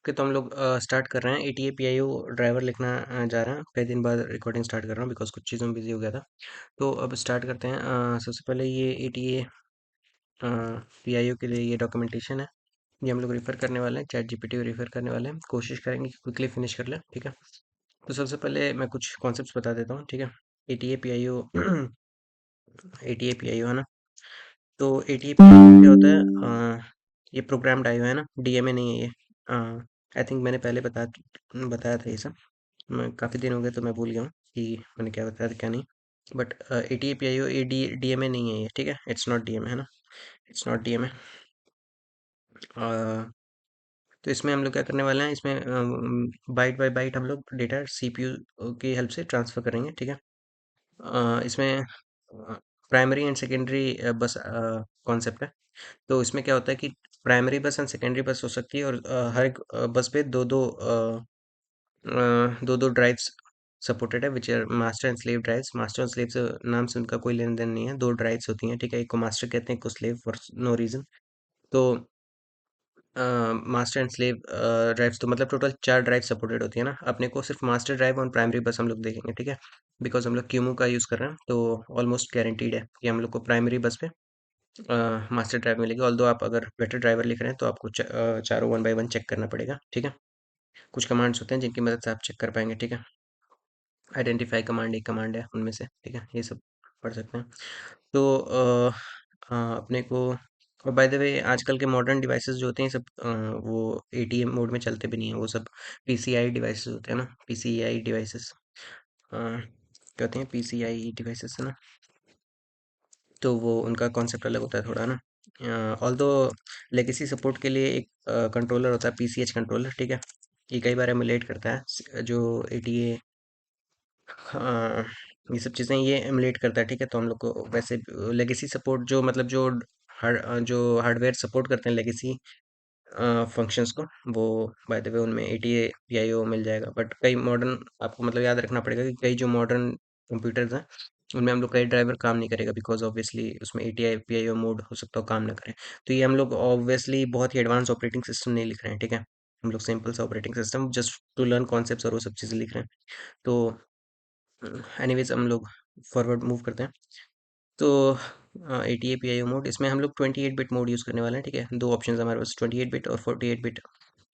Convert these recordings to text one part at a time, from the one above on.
कि तो हम लोग स्टार्ट कर रहे हैं। एटीए पीआईओ ड्राइवर लिखना जा रहे हैं। कई दिन बाद रिकॉर्डिंग स्टार्ट कर रहा हूँ बिकॉज कुछ चीज़ों में बिजी हो गया था। तो अब स्टार्ट करते हैं। सबसे पहले ये एटीए पीआईओ के लिए ये डॉक्यूमेंटेशन है। ये हम लोग रेफर करने वाले हैं, चैट जीपीटी को रेफर करने वाले हैं। कोशिश करेंगे कि क्विकली फिनिश कर लें, ठीक है। तो सबसे पहले मैं कुछ कॉन्सेप्ट्स बता देता हूँ, ठीक है। एटीए पीआईओ एटीए पीआईओ है ना। तो एटीए पीआईओ क्या होता है? ये प्रोग्राम्ड आईओ है ना, डीएमए नहीं है ये। आई थिंक मैंने पहले बताया था ये सब। मैं काफ़ी दिन हो गए तो मैं भूल गया हूँ कि मैंने क्या बताया था क्या नहीं। But ATA PIO A D DMA नहीं है ये, ठीक है। इट्स नॉट डीएमए, है ना। It's not DMA. तो इसमें हम लोग क्या करने वाले हैं, इसमें बाइट बाय बाइट हम लोग डेटा सीपीयू की हेल्प से ट्रांसफ़र करेंगे, ठीक है। इसमें प्राइमरी एंड सेकेंडरी बस कॉन्सेप्ट है। तो इसमें क्या होता है कि प्राइमरी बस एंड सेकेंडरी बस हो सकती है, और हर एक बस पे दो दो ड्राइव्स सपोर्टेड है, which are master and slave drives. Master and slave से नाम से उनका कोई लेन देन नहीं है। दो ड्राइव्स होती हैं, ठीक है। एक को मास्टर कहते हैं, एक को स्लेव, फॉर नो रीज़न। तो मास्टर एंड स्लेव ड्राइव्स, तो मतलब टोटल चार ड्राइव सपोर्टेड होती है ना। अपने को सिर्फ मास्टर ड्राइव और प्राइमरी बस हम लोग देखेंगे, ठीक है। बिकॉज हम लोग क्यूमू का यूज़ कर रहे हैं, तो ऑलमोस्ट गारंटीड है कि हम लोग को प्राइमरी बस पे मास्टर ड्राइव मिलेगी। ऑल्दो आप अगर बेटर ड्राइवर लिख रहे हैं तो आपको चारों वन बाय वन चेक करना पड़ेगा, ठीक है। कुछ कमांड्स होते हैं जिनकी मदद से आप चेक कर पाएंगे, ठीक है। आइडेंटिफाई कमांड एक कमांड है उनमें से, ठीक है। ये सब पढ़ सकते हैं। तो अपने को, और बाय द वे आजकल के मॉडर्न डिवाइसेस जो होते हैं सब वो एटीएम मोड में चलते भी नहीं है। वो सब पीसीआई डिवाइसेस होते हैं ना, पीसीआई डिवाइसेस कहते हैं, पीसीआई डिवाइसेस है ना। तो वो उनका कॉन्सेप्ट अलग होता है थोड़ा ना। ऑल्दो लेगेसी सपोर्ट के लिए एक कंट्रोलर होता है, पीसीएच कंट्रोलर, ठीक है। ये कई बार एमुलेट करता है जो एटीए, हाँ, ये सब चीज़ें ये एमुलेट करता है, ठीक है। तो हम लोग को वैसे लेगेसी सपोर्ट जो मतलब जो हार्डवेयर सपोर्ट करते हैं लेगेसी फंक्शंस को, वो बाय द वे उनमें एटीए पीआईओ मिल जाएगा। बट कई मॉडर्न, आपको मतलब याद रखना पड़ेगा कि कई जो मॉडर्न कंप्यूटर्स हैं उनमें हम लोग कई ड्राइवर काम नहीं करेगा, बिकॉज ऑब्वियसली उसमें एटीआई पीआईओ मोड हो सकता हो काम ना करे। तो ये हम लोग ऑब्वियसली बहुत ही एडवांस ऑपरेटिंग सिस्टम नहीं लिख रहे हैं, ठीक है। हम लोग सिंपल सा operating system just to learn concepts और वो सब चीज़ें लिख रहे हैं। तो एनीवेज हम लोग फॉरवर्ड मूव करते हैं। तो एटीए पीआईओ मोड, इसमें हम लोग 28 बिट मोड यूज़ करने वाले हैं, ठीक है। दो ऑप्शन हमारे पास, 28 बिट और 48 बिट।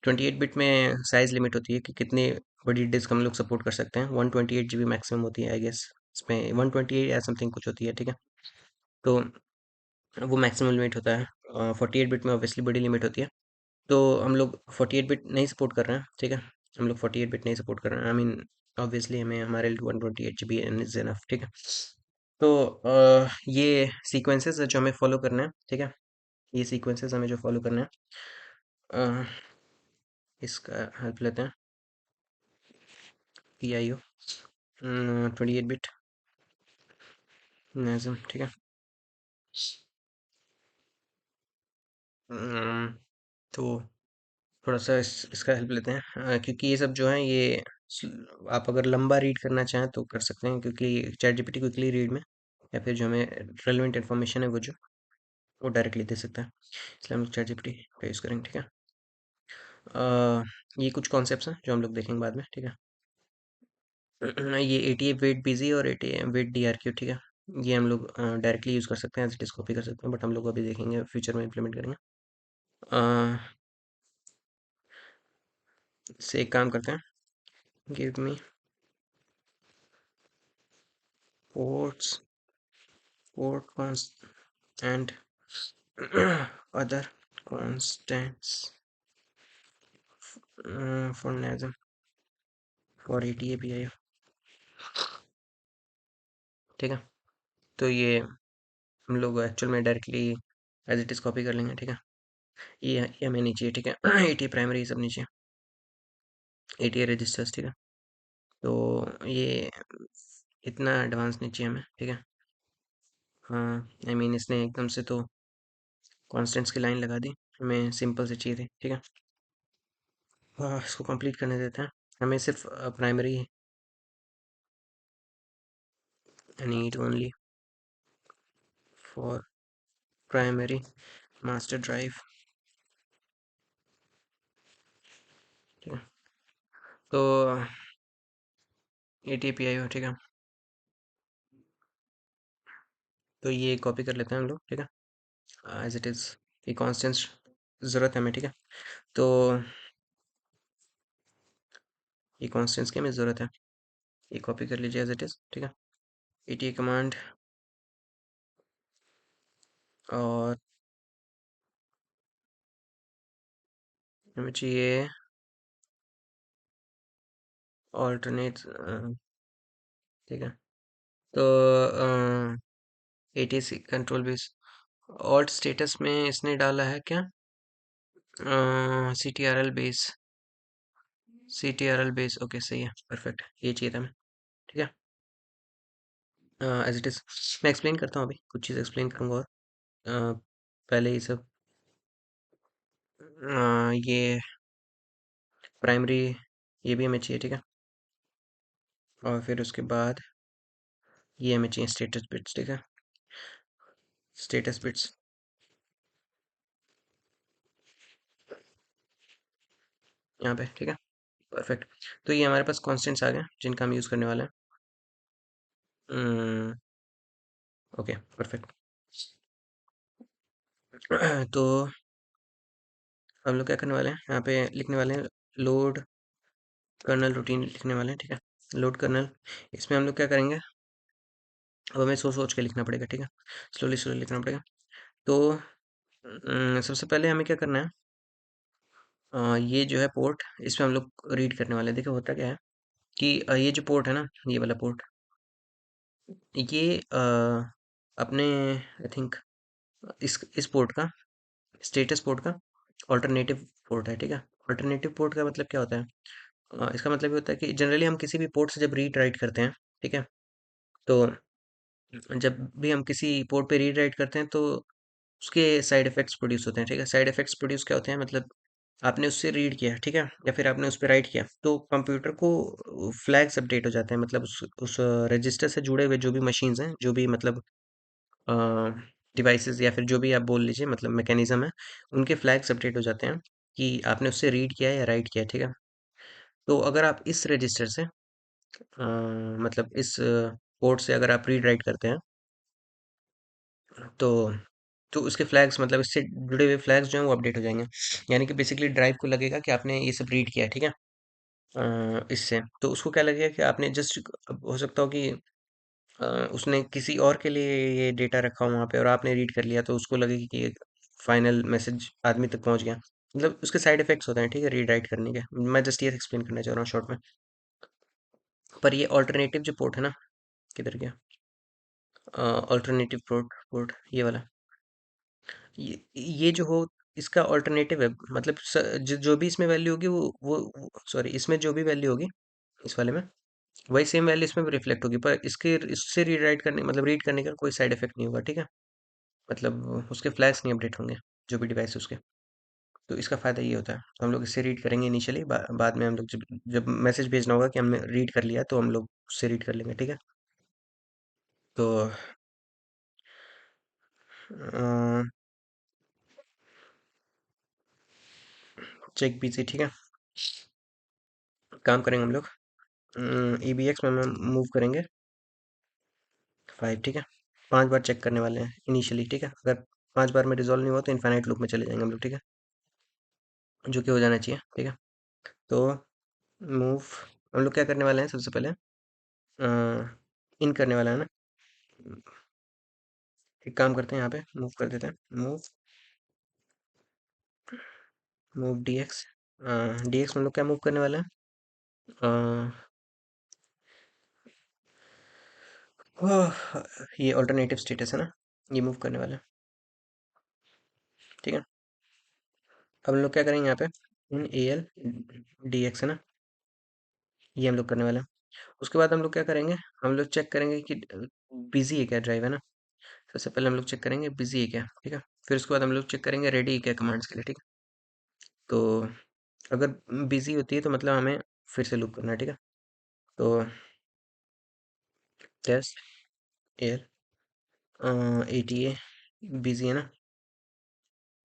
28 बिट में साइज़ लिमिट होती है कि कितनी बड़ी डिस्क हम लोग सपोर्ट कर सकते हैं। 128 GB मैक्सिमम होती है आई गेस। इसमें 128 या समथिंग कुछ होती है, ठीक है। तो वो मैक्सिमम लिमिट होता है। 48 बिट में ऑब्वियसली बड़ी लिमिट होती है। तो हम लोग 48 बिट नहीं सपोर्ट कर रहे हैं, ठीक है। हम लोग 48 बिट नहीं सपोर्ट कर रहे हैं। आई मीन ऑब्वियसली हमें हमारे लिए 128 GB इज इनफ, ठीक है। तो ये सीक्वेंसेस है जो हमें फॉलो करना है, ठीक है। ये सीक्वेंसेस हमें जो फॉलो करना है, अ, इसका हेल्प लेते हैं। पी आई ओ 28 बिट नाज़म, ठीक है। तो थोड़ा सा इसका हेल्प लेते हैं, क्योंकि ये सब जो है ये आप अगर लंबा रीड करना चाहें तो कर सकते हैं, क्योंकि चैट जीपीटी क्विकली रीड में, या फिर जो हमें रेलेवेंट इन्फॉर्मेशन है वो डायरेक्टली दे सकता है। इसलिए हम लोग चैट जीपीटी का यूज़ करेंगे, ठीक है। ये कुछ कॉन्सेप्ट्स हैं जो हम लोग देखेंगे बाद में, ठीक है। ये एटीए वेट बिजी और ATA wait D R Q, ठीक है। ये हम लोग डायरेक्टली यूज़ कर सकते हैं, एज इट इज़ कॉपी कर सकते हैं, बट हम लोग अभी देखेंगे, फ्यूचर में इम्प्लीमेंट करेंगे। अ, इससे एक काम करते हैं, give me ports port cons and other constants for NASM for ATA PI, ठीक है। तो ये हम लोग एक्चुअल में directly as it is copy कर लेंगे, ठीक है। ये हमें नहीं चाहिए, ठीक है। एटीए प्राइमरी सब नीचे, एटीए रजिस्टर्स, ठीक है। तो ये इतना एडवांस नहीं चाहिए हमें, ठीक है। हाँ, आई मीन इसने एकदम से तो कॉन्स्टेंट्स की लाइन लगा दी, हमें सिंपल से चाहिए थी, ठीक है। हाँ, इसको कंप्लीट करने देते हैं। हमें सिर्फ primary, need only for primary master drive ठीक है। तो ATPI हो, ठीक है। तो ये कॉपी कर लेते हैं हम लोग, ठीक है, एज इट इज़। ये कॉन्स्टेंट्स ज़रूरत है हमें, ठीक है। तो ये कॉन्स्टेंट्स की हमें ज़रूरत है, ये कॉपी कर लीजिए एज इट इज़, ठीक है। ETA कमांड, और हमें चाहिए ऑल्टरनेट, ठीक है। तो ATC control base, alt status में इसने डाला है क्या? CTRL base, CTRL base, okay सही है, परफेक्ट, ये चाहिए था हमें, ठीक है। As it is. मैं एक्सप्लेन करता हूँ, अभी कुछ चीज़ एक्सप्लेन करूँगा, और पहले ये सब, ये प्राइमरी, ये भी हमें चाहिए, ठीक है। और फिर उसके बाद ये हमें चाहिए स्टेटस बिट्स, ठीक है, स्टेटस बिट्स यहाँ पे, ठीक है, परफेक्ट। तो ये हमारे पास कॉन्स्टेंट्स आ गए जिनका हम यूज़ करने वाले हैं। Okay, perfect. तो हम लोग क्या करने वाले हैं, यहाँ पे लिखने वाले हैं लोड कर्नल रूटीन, लिखने वाले हैं, ठीक है। लोड कर्नल, इसमें हम लोग क्या करेंगे, अब हमें सोच सोच के लिखना पड़ेगा, ठीक है, स्लोली स्लोली लिखना पड़ेगा। तो सबसे पहले हमें क्या करना है, ये जो है पोर्ट, इसमें हम लोग रीड करने वाले हैं। देखो होता क्या है कि ये जो पोर्ट है ना, ये वाला पोर्ट, ये अपने आई थिंक इस पोर्ट का, स्टेटस पोर्ट का ऑल्टरनेटिव पोर्ट है, ठीक है। ऑल्टरनेटिव पोर्ट का मतलब क्या होता है? इसका मतलब ये होता है कि जनरली हम किसी भी पोर्ट से जब रीड राइट करते हैं, ठीक है, तो जब भी हम किसी पोर्ट पे रीड राइट करते हैं, तो उसके साइड इफेक्ट्स प्रोड्यूस होते हैं, ठीक है। साइड इफेक्ट्स प्रोड्यूस क्या होते हैं, मतलब आपने उससे रीड किया, ठीक है, या फिर आपने उस पर राइट किया, तो कंप्यूटर को फ्लैग्स अपडेट हो जाते हैं, मतलब उस रजिस्टर से जुड़े हुए जो भी मशीन्स हैं, जो भी मतलब डिवाइसेस, या फिर जो भी आप बोल लीजिए, मतलब मैकेनिज्म है, उनके फ्लैग्स अपडेट हो जाते हैं कि आपने उससे रीड किया है या राइट किया है, ठीक है। तो अगर आप इस रजिस्टर से मतलब इस पोर्ट से अगर आप रीड राइट करते हैं, तो उसके फ्लैग्स, मतलब इससे जुड़े हुए फ्लैग्स जो हैं वो अपडेट हो जाएंगे। यानी कि बेसिकली ड्राइव को लगेगा कि आपने ये सब रीड किया है, ठीक है। इससे तो उसको क्या लगेगा कि आपने जस्ट, हो सकता हो कि उसने किसी और के लिए ये डेटा रखा हो वहाँ पे, और आपने रीड कर लिया, तो उसको लगेगा कि ये फाइनल मैसेज आदमी तक पहुँच गया। मतलब उसके साइड इफेक्ट्स होते हैं, ठीक है, रीड राइट करने के। मैं जस्ट ये एक्सप्लेन करना चाह रहा हूँ शॉर्ट में। पर ये ऑल्टरनेटिव जो पोर्ट है ना, किधर गया, अल्टरनेटिव पोर्ट, ये वाला, ये जो हो, इसका ऑल्टरनेटिव है, मतलब जो भी इसमें वैल्यू होगी, वो सॉरी, इसमें जो भी वैल्यू होगी इस वाले में, वही सेम वैल्यू इसमें भी रिफ्लेक्ट होगी, पर इसके इससे रीराइट करने, मतलब रीड करने का कोई साइड इफेक्ट नहीं होगा, ठीक है। मतलब उसके फ्लैग्स नहीं अपडेट होंगे, जो भी डिवाइस है उसके। तो इसका फ़ायदा ये होता है, तो हम लोग इससे रीड करेंगे इनिशियली, बाद में हम लोग जब मैसेज भेजना होगा कि हमने रीड कर लिया, तो हम लोग उससे रीड कर लेंगे, ठीक है। तो चेक पीसी, ठीक है, काम करेंगे हम लोग, EBX में हम मूव करेंगे 5, ठीक है। 5 बार चेक करने वाले हैं इनिशियली, ठीक है। अगर 5 बार में रिजॉल्व नहीं हुआ, तो इनफाइनाइट लूप में चले जाएंगे हम लोग, ठीक है, जो कि हो जाना चाहिए, ठीक है। तो मूव, हम लोग क्या करने वाले हैं, सबसे पहले इन करने वाला है ना, एक काम करते हैं, यहाँ पे मूव कर देते हैं, मूव, DX, DX में हम लोग क्या मूव करने वाले हैं, ये ऑल्टरनेटिव स्टेटस है ना, ये मूव करने वाला है, ठीक है। अब हम लोग क्या करेंगे यहाँ पे, इन AL DX है ना, ये हम लोग करने वाले हैं। उसके बाद हम लोग क्या करेंगे, हम लोग चेक करेंगे कि बिजी है क्या ड्राइव, है ना। सबसे पहले हम लोग चेक करेंगे बिजी है क्या, ठीक है। फिर उसके बाद हम लोग चेक करेंगे रेडी है क्या कमांड्स के लिए, ठीक है। तो अगर बिजी होती है, तो मतलब हमें फिर से लूप करना है, ठीक है। तो टेस्ट एयर, ATA बिजी है ना,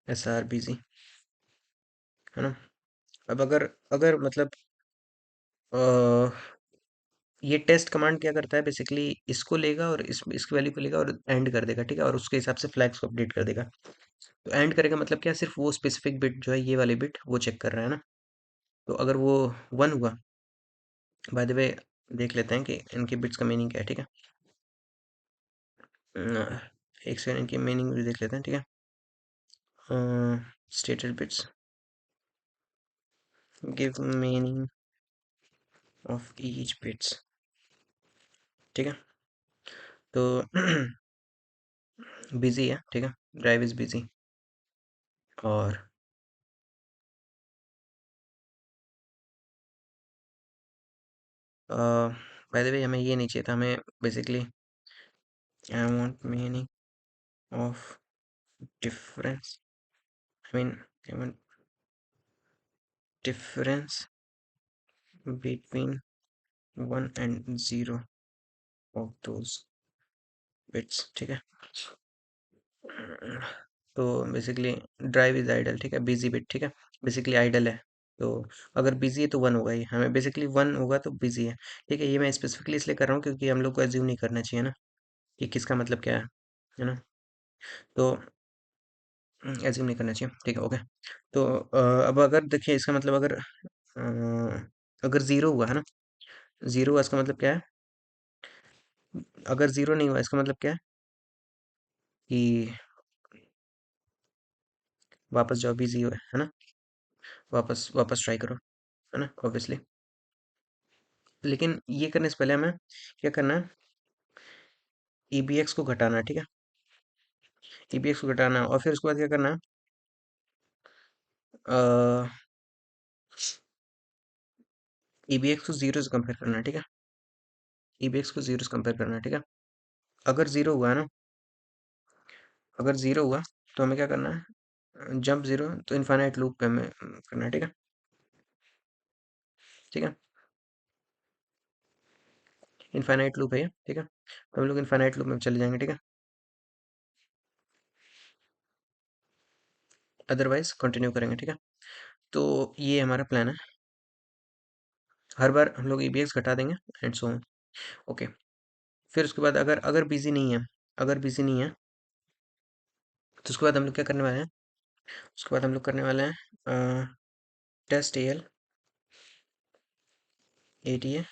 SR बिजी, है ना। अब अगर अगर मतलब अ, ये टेस्ट कमांड क्या करता है बेसिकली, इसको लेगा और इसकी वैल्यू को लेगा और एंड कर देगा, ठीक है, और उसके हिसाब से फ्लैग्स को अपडेट कर देगा। तो एंड करेगा मतलब क्या, सिर्फ वो स्पेसिफिक बिट जो है, ये वाले बिट वो चेक कर रहा है ना। तो अगर वो 1 हुआ, बाय द वे देख लेते हैं कि इनके बिट्स का मीनिंग क्या है, ठीक है। एक सेकंड, इनकी मीनिंग भी देख लेते हैं, ठीक है। Stated bits give meaning of each bits, ठीक है। तो बिजी है, ठीक है, ड्राइव इज बिजी। और बाय द वे हमें ये नहीं चाहिए था, हमें basically I want meaning of difference, I mean I want difference between 1 and 0 of those bits, ठीक है। तो बेसिकली ड्राइव इज आइडल, ठीक है, बिजी बिट, ठीक है, बेसिकली आइडल है। तो अगर बिजी है तो 1 होगा, ये हमें बेसिकली 1 होगा तो बिजी है, ठीक है। ये मैं स्पेसिफिकली इसलिए कर रहा हूँ क्योंकि हम लोग को एज्यूम नहीं करना चाहिए ना कि किसका मतलब क्या है ना। तो एज्यूम नहीं करना चाहिए, ठीक है, ओके। तो अब अगर देखिए इसका मतलब अगर ज़ीरो हुआ है ना, ज़ीरो हुआ इसका मतलब क्या है, अगर ज़ीरो नहीं हुआ इसका मतलब क्या है कि वापस जाओ, बिजी है ना, वापस वापस ट्राई करो, है ना, ऑब्वियसली। लेकिन ये करने से पहले हमें क्या करना है, EBX को घटाना है, ठीक है, EBX को घटाना है, और फिर उसके बाद क्या करना है, EBX को जीरो से कंपेयर करना है, ठीक है, EBX को जीरो से कंपेयर करना है, ठीक है। अगर जीरो हुआ है ना, अगर जीरो हुआ तो हमें क्या करना है, जंप जीरो, तो इनफाइनाइट लूप पे हमें करना है, ठीक है, ठीक है, इनफाइनाइट लूप है ये, ठीक है, तो हम लोग इनफाइनाइट लूप में चले जाएंगे, ठीक है, अदरवाइज कंटिन्यू करेंगे, ठीक है। तो ये हमारा प्लान है, हर बार हम लोग EBX घटा देंगे एंड सो ऑन, ओके। फिर उसके बाद अगर अगर बिजी नहीं है, अगर बिजी नहीं है तो उसके बाद हम लोग क्या करने वाले हैं, उसके बाद हम लोग करने वाले हैं टेस्ट ATA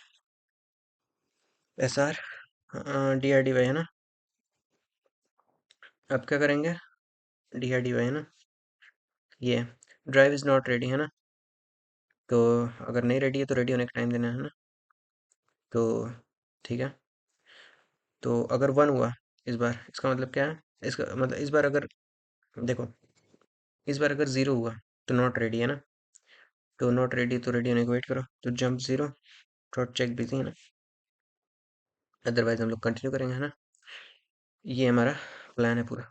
SR DRDY, है ना। अब क्या करेंगे, DRDY, है ना, ये ड्राइव इज़ नॉट रेडी, है ना। तो अगर नहीं रेडी है तो रेडी होने का टाइम देना है ना। तो ठीक है, तो अगर 1 हुआ इस बार, इसका मतलब क्या है, इसका मतलब इस बार अगर देखो, इस बार अगर 0 हुआ तो नॉट रेडी, है ना। तो नॉट रेडी, तो रेडी होने को वेट करो, तो जंप 0 डॉट चेक बिजी, है ना, अदरवाइज हम लोग कंटिन्यू करेंगे, है ना। ये हमारा प्लान है पूरा।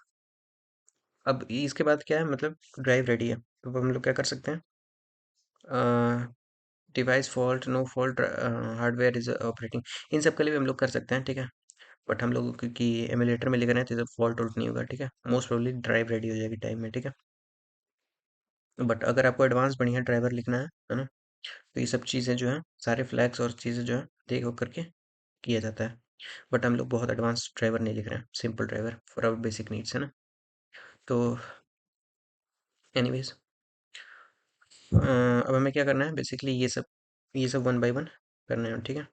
अब इसके बाद क्या है, मतलब ड्राइव रेडी है तो अब हम लोग क्या कर सकते हैं, device fault, no fault, hardware is operating, इन सब के लिए भी हम लोग कर सकते हैं, ठीक है। बट हम लोग क्योंकि एमुलेटर में लिख रहे हैं तो फॉल्ट वोल्ट नहीं होगा, ठीक है, मोस्ट प्रोबेबली ड्राइव रेडी हो जाएगी टाइम में, ठीक है। बट अगर आपको एडवांस बढ़िया ड्राइवर लिखना है ना, तो ये सब चीज़ें जो हैं, सारे फ्लैग्स और चीज़ें जो है देख वो करके किया जाता है। बट हम लोग बहुत एडवांस ड्राइवर नहीं लिख रहे हैं, simple driver for our basic needs, है ना। तो एनीवेज, अब हमें क्या करना है, बेसिकली ये सब 1 by 1 करना है, ठीक है।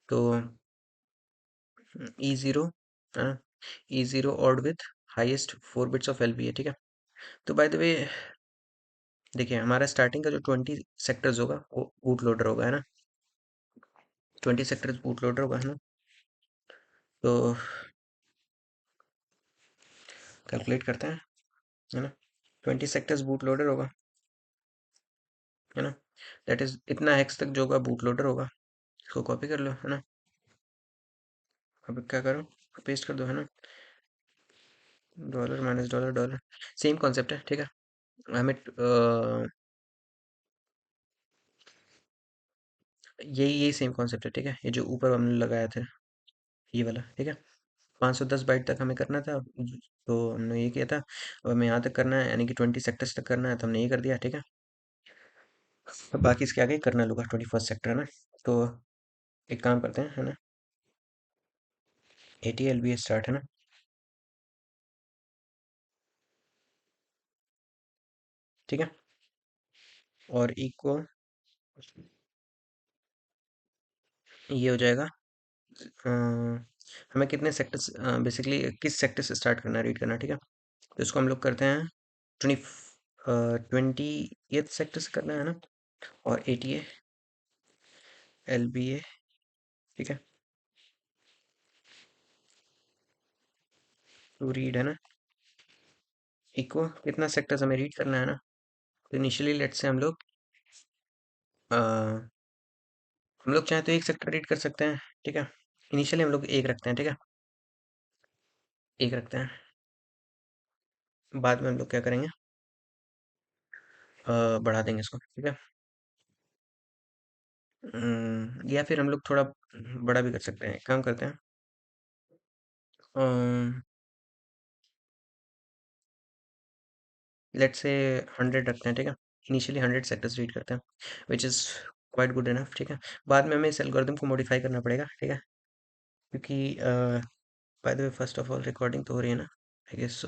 तो E0, है ना, E0 odd with highest 4 bits of LB है, ठीक है। तो बाय द वे देखिए, हमारा स्टार्टिंग का जो 20 सेक्टर्स होगा वो बूट लोडर होगा, है ना, 20 सेक्टर्स बूट लोडर होगा, है ना। तो कैलकुलेट करते हैं, है ना, 20 सेक्टर्स बूट लोडर होगा, है ना, दैट इज इतना हेक्स तक जो होगा बूट लोडर होगा। इसको कॉपी कर लो, है ना। अब क्या करो, पेस्ट कर दो, है ना, dollar minus dollar dollar, same concept है, ठीक है। हमें यही सेम कॉन्सेप्ट है, ठीक है, ये जो ऊपर हमने लगाया था, ये वाला, ठीक है। 510 बाइट तक हमें करना था, तो हमने ये किया था। अब हमें यहाँ तक करना है, यानी कि 20 सेक्टर्स तक करना है, तो हमने ये कर दिया, ठीक है। अब बाकी इसके आगे करना होगा 21st सेक्टर है ना। तो एक काम करते हैं है ना, ATLB स्टार्ट है ना। ठीक है। और इक्वल ये हो जाएगा। अ, हमें कितने सेक्टर्स, बेसिकली किस सेक्टर से स्टार्ट करना है, रीड करना है, ठीक है। तो इसको हम लोग करते हैं 20th सेक्टर से करना है ना। और ATA LBA, ठीक है, टू रीड है ना। इक्वल कितना सेक्टर्स हमें रीड करना है ना। तो इनिशियली लेट से हम लोग चाहें तो एक सेक्टर रीड कर सकते हैं, ठीक है। इनिशियली हम लोग एक रखते हैं, ठीक है, एक रखते हैं। बाद में हम लोग क्या करेंगे, बढ़ा देंगे इसको, ठीक है। या फिर हम लोग थोड़ा बड़ा भी कर सकते हैं, एक काम करते हैं। लेट्स से 100 रखते हैं, ठीक है। इनिशियली 100 सेक्टर्स रीड करते हैं, which is quite good enough, ठीक है। बाद में हमें इस एल्गोरिथम को मॉडिफाई करना पड़ेगा, ठीक है, क्योंकि by the way first of all recording तो हो रही है ना, आई गेस सो।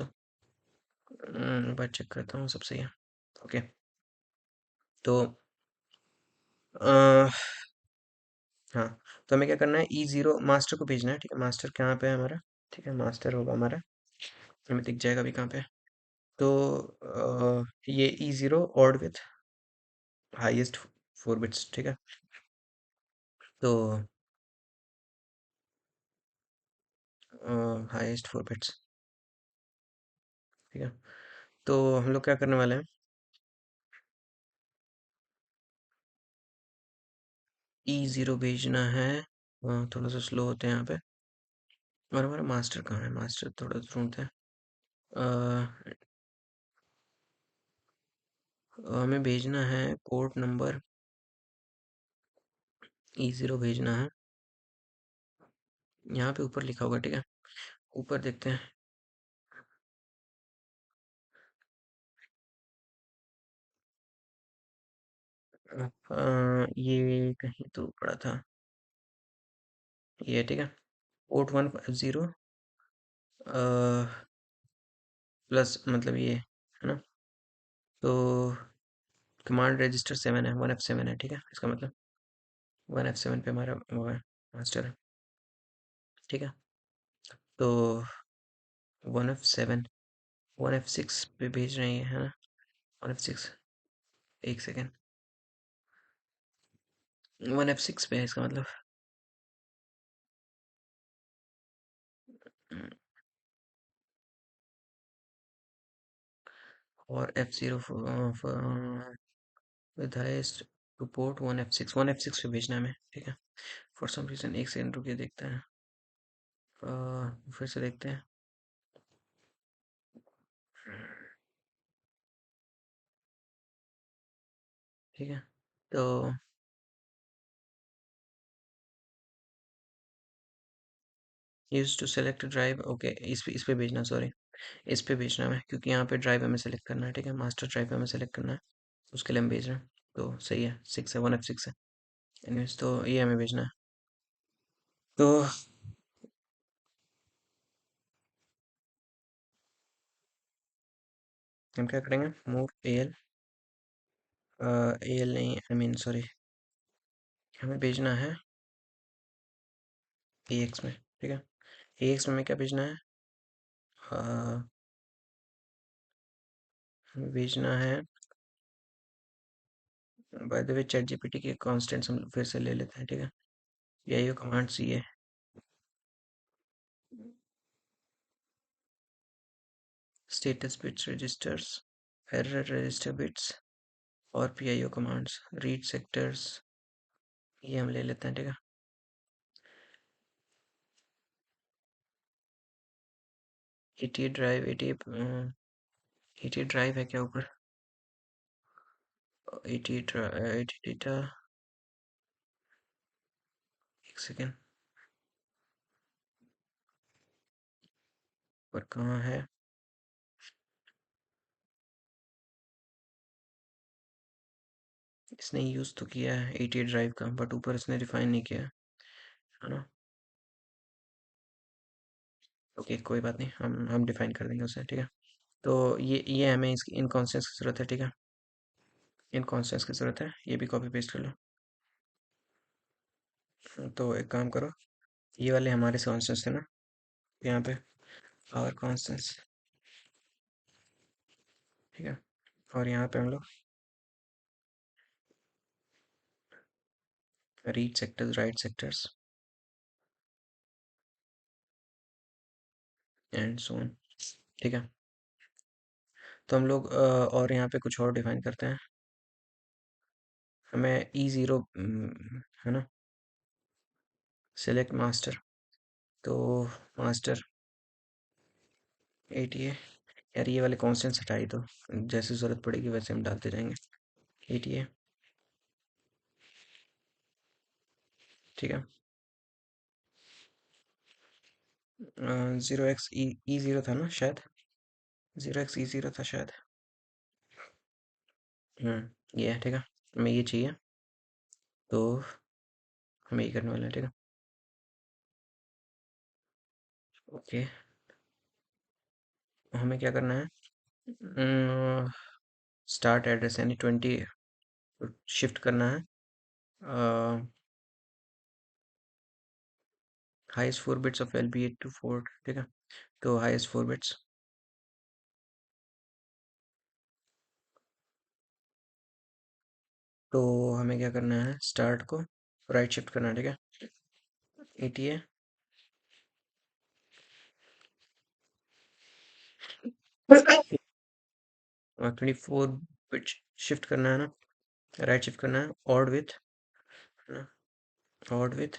एक बार चेक करता हूँ सब सही है। ओके। तो अ, हाँ, तो हमें क्या करना है, E0 मास्टर को भेजना है, ठीक है। मास्टर कहाँ पे है हमारा, ठीक है, मास्टर होगा हमारा, हमें दिख जाएगा अभी कहाँ पे है। तो ये E0 odd with highest 4 bits, ठीक है। तो हाईएस्ट 4 बिट्स, ठीक है। तो हम लोग क्या करने वाले हैं, E0 भेजना है। थोड़ा सा स्लो होते हैं यहाँ पे। और हमारा मास्टर कहाँ है, मास्टर थोड़ा ढूंढते हैं। हमें भेजना है पोर्ट नंबर, E0 भेजना है। यहाँ पे ऊपर लिखा होगा, ठीक है, ऊपर देखते हैं। ये कहीं तो पड़ा था, ये ठीक है, पोर्ट 150 प्लस मतलब ये है ना। तो कमांड रजिस्टर 7 है, 1F7 है, ठीक है, इसका मतलब 1F7 पे हमारा वो है, मास्टर है, ठीक है। तो 1F7 1F6 पे भेज रहे हैं, है ना। 1F6, एक सेकेंड, 1F6 पे है इसका मतलब। और F0 with highest two port 1F6 पे भेजना है हमें, ठीक है। फॉर सम रीजन एक सेकंड रुकिए, देखते हैं। फिर से देखते हैं, ठीक है। तो use to select drive, okay, इस पे भेजना, सॉरी, इस पे भेजना है क्योंकि यहाँ पे ड्राइव हमें सेलेक्ट करना है, ठीक है, मास्टर ड्राइव हमें सेलेक्ट करना है, उसके लिए हम भेज रहे हैं। तो सही है, 6 है, 1F6 है। एनीवेज तो ये हमें भेजना है। तो हम क्या करेंगे, मूव AL, AL नहीं, आई मीन सॉरी, हमें भेजना है AX में, ठीक है। AX में हमें क्या भेजना है, हमें भेजना है, by the way chat GPT के कॉन्स्टेंट्स हम फिर से ले लेते हैं, ठीक है। यही कमांड सी है, status bits registers, error register bits, और PIO कमांड्स, रीड सेक्टर्स, ये हम ले लेते हैं, ठीक है। ATA ड्राइव, ATA ड्राइव है क्या ऊपर, ATA डेटा, एक सेकेंड, पर कहाँ है, इसने यूज़ तो किया है 88 ड्राइव का, बट ऊपर इसने डिफाइन नहीं किया है ना। ओके, कोई बात नहीं, हम डिफाइन कर देंगे उसे, ठीक है। तो ये हमें इसकी इन कॉन्स्टेंट्स की ज़रूरत है, ठीक है। इन कॉन्स्टेंट्स की ज़रूरत है, ये भी कॉपी पेस्ट कर लो। तो एक काम करो, ये वाले हमारे कॉन्स्टेंट्स थे ना यहाँ पे, और कॉन्स्टेंट्स, ठीक है। और यहाँ पे हम लोग read sectors, right sectors and so on, ठीक है। तो हम लोग और यहाँ पे कुछ और डिफाइन करते हैं। हमें E0 है ना, सेलेक्ट मास्टर। तो मास्टर 88, यार ये वाले कॉन्स्टेंट्स हटाई दो, जैसे ज़रूरत पड़ेगी वैसे हम डालते जाएंगे। 88, ठीक है। 0x E0 था ना शायद, 0x E0 था शायद। ये है, ठीक है। हमें ये चाहिए, तो हमें ये करने वाला है, ठीक है। ओके, हमें क्या करना है, स्टार्ट एड्रेस यानी 20 शिफ्ट करना है, हाईएस्ट 4 बिट्स ऑफ LB824, ठीक है। तो हाईएस्ट 4 बिट्स, तो हमें क्या करना है, स्टार्ट को राइट शिफ्ट करना है, ठीक है। 88 और 24 बिट शिफ्ट करना है ना, राइट शिफ्ट करना है, ऑड विथ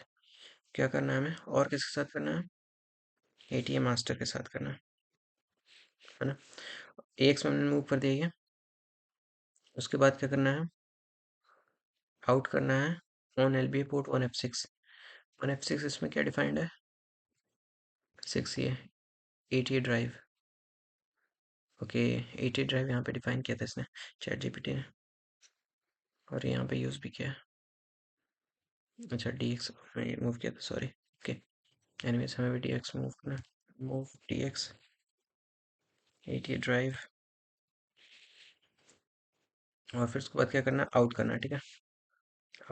क्या करना है हमें, और किसके साथ करना है, ATA मास्टर के साथ करना है ना। AX में हमने मूव कर दिया ये। उसके बाद क्या करना है, आउट करना है on LBA port 1F6। 1F6 इसमें क्या डिफाइंड है, 6 ये 88 ड्राइव। ओके, 88 ड्राइव यहाँ पे डिफाइन किया था इसने, चैट जीपीटी ने, और यहाँ पे यूज़ भी किया है। अच्छा, DX में मूव किया था, सॉरी। ओके, एनीवेज हमें भी DX मूव करना है, मूव DX 88 ड्राइव, और फिर उसके बाद क्या करना है, आउट करना है, ठीक है।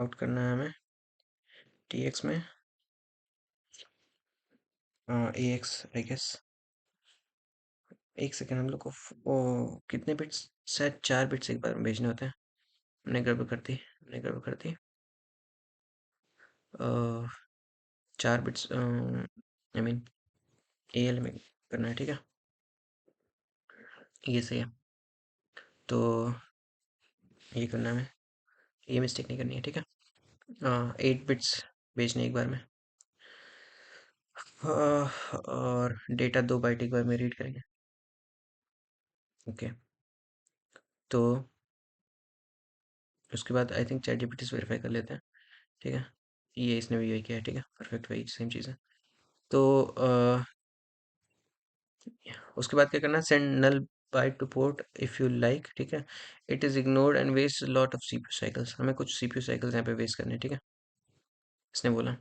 आउट करना है हमें DX में AX आई गेस। एक सेकेंड, हम लोग को कितने बिट्स, शायद 4 बिट्स एक बार में भेजने होते हैं। हमने गड़बड़ कर दी, हमने गड़बड़ कर दी। 4 बिट्स, आई मीन AL में करना है, ठीक है। ये सही है, तो ये करना है हमें, ये मिस्टेक नहीं करनी है, ठीक है। 8 बिट्स भेजने एक बार में, और डेटा 2 बाइट एक बार में रीड करेंगे। ओके, तो उसके बाद आई थिंक चैट जीपीटी से वेरीफाई कर लेते हैं, ठीक है। ये इसने भी यही किया है, ठीक है, परफेक्ट, वही सेम चीज़ है। तो उसके बाद क्या करना है, send null byte to port if you like, ठीक है। It is ignored and waste lot of CPU cycles. हमें कुछ CPU साइकिल्स यहाँ पे वेस्ट करने हैं, ठीक है, इसने बोला।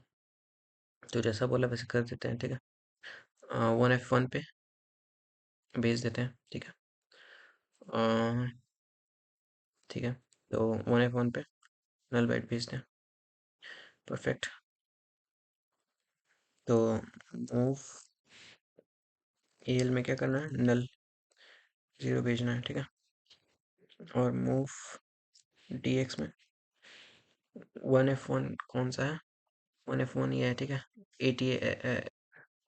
तो जैसा बोला वैसे कर देते हैं, ठीक है। 1F1 पे भेज देते हैं, ठीक है। ठीक है, तो 1F1 पे नल बाइट भेजते हैं, परफेक्ट। तो मूव AL में क्या करना है, नल 0 भेजना है, ठीक है। और मूव DX में 1F1 कौन सा है, 1F1 ये है, ठीक है। ATA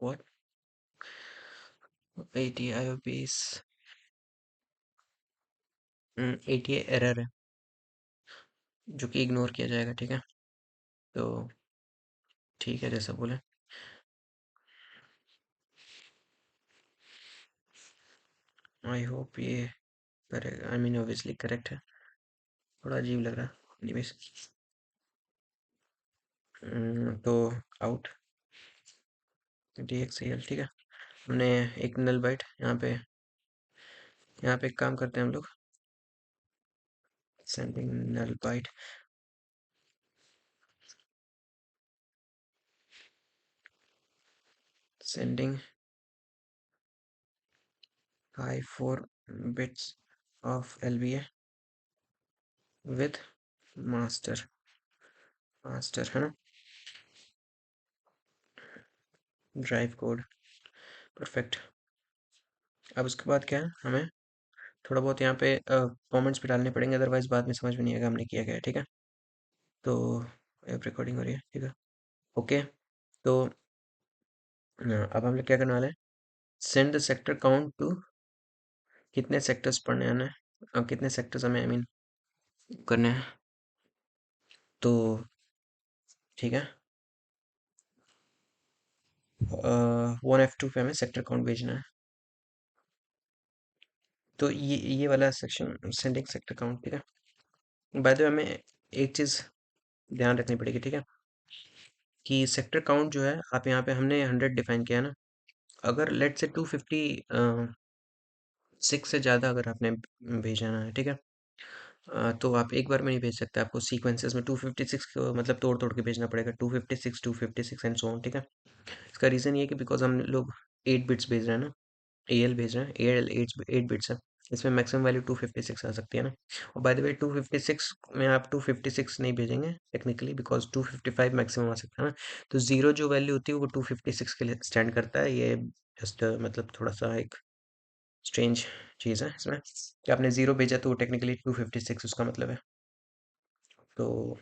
what, ATA base, ATA error है, जो कि इग्नोर किया जाएगा, ठीक है। तो ठीक है, जैसा बोले। आई होप ये करेगा, आई मीन ऑब्वियसली करेक्ट है, थोड़ा अजीब लग रहा है, एनीवेज। तो आउट DXAL, ठीक है। हमने एक नल बाइट यहाँ पे एक काम करते हैं हम लोग, sending null byte, sending high 4 bits of LBA with master, master है ना, ड्राइव कोड। परफेक्ट। अब उसके बाद क्या है, हमें थोड़ा बहुत यहाँ पे कमेंट्स भी डालने पड़ेंगे, अदरवाइज बाद में समझ में नहीं आएगा हमने किया गया है, ठीक है। तो अब रिकॉर्डिंग हो रही है, ठीक है। ओके। तो अब हम लोग क्या करने वाले हैं, send the sector count to, कितने सेक्टर्स पढ़ने आने हैं, कितने सेक्टर्स हमें आई मीन करने हैं, तो ठीक है। 1F2 पे हमें सेक्टर काउंट भेजना है, तो ये वाला सेक्शन सेंडिंग सेक्टर काउंट, ठीक है। बाय द वे हमें एक चीज़ ध्यान रखनी पड़ेगी, ठीक है, कि सेक्टर काउंट जो है, आप यहाँ पे हमने 100 डिफाइन किया है ना, अगर लेट से 256 से ज़्यादा अगर आपने भेजना है, ठीक है, तो आप एक बार में नहीं भेज सकते, आपको सीक्वेंसेस में 256 को मतलब तोड़ तोड़ के भेजना पड़ेगा, 256 एंड सो ऑन, ठीक है। इसका रीज़न ये है कि बिकॉज हम लोग 8 बिट्स भेज रहे हैं ना, AL भेज रहे हैं, AL 8 बिट्स है, इसमें मैक्सिमम वैल्यू 256 आ सकती है ना। और बाय द वे 256 में आप 256 नहीं भेजेंगे टेक्निकली, बिकॉज 255 मैक्सिमम आ सकता है ना। तो जीरो जो वैल्यू होती है वो 256 के लिए स्टैंड करता है, ये जस्ट मतलब थोड़ा सा एक स्ट्रेंज चीज़ है इसमें, कि आपने जीरो भेजा तो टेक्निकली 256 उसका मतलब है। तो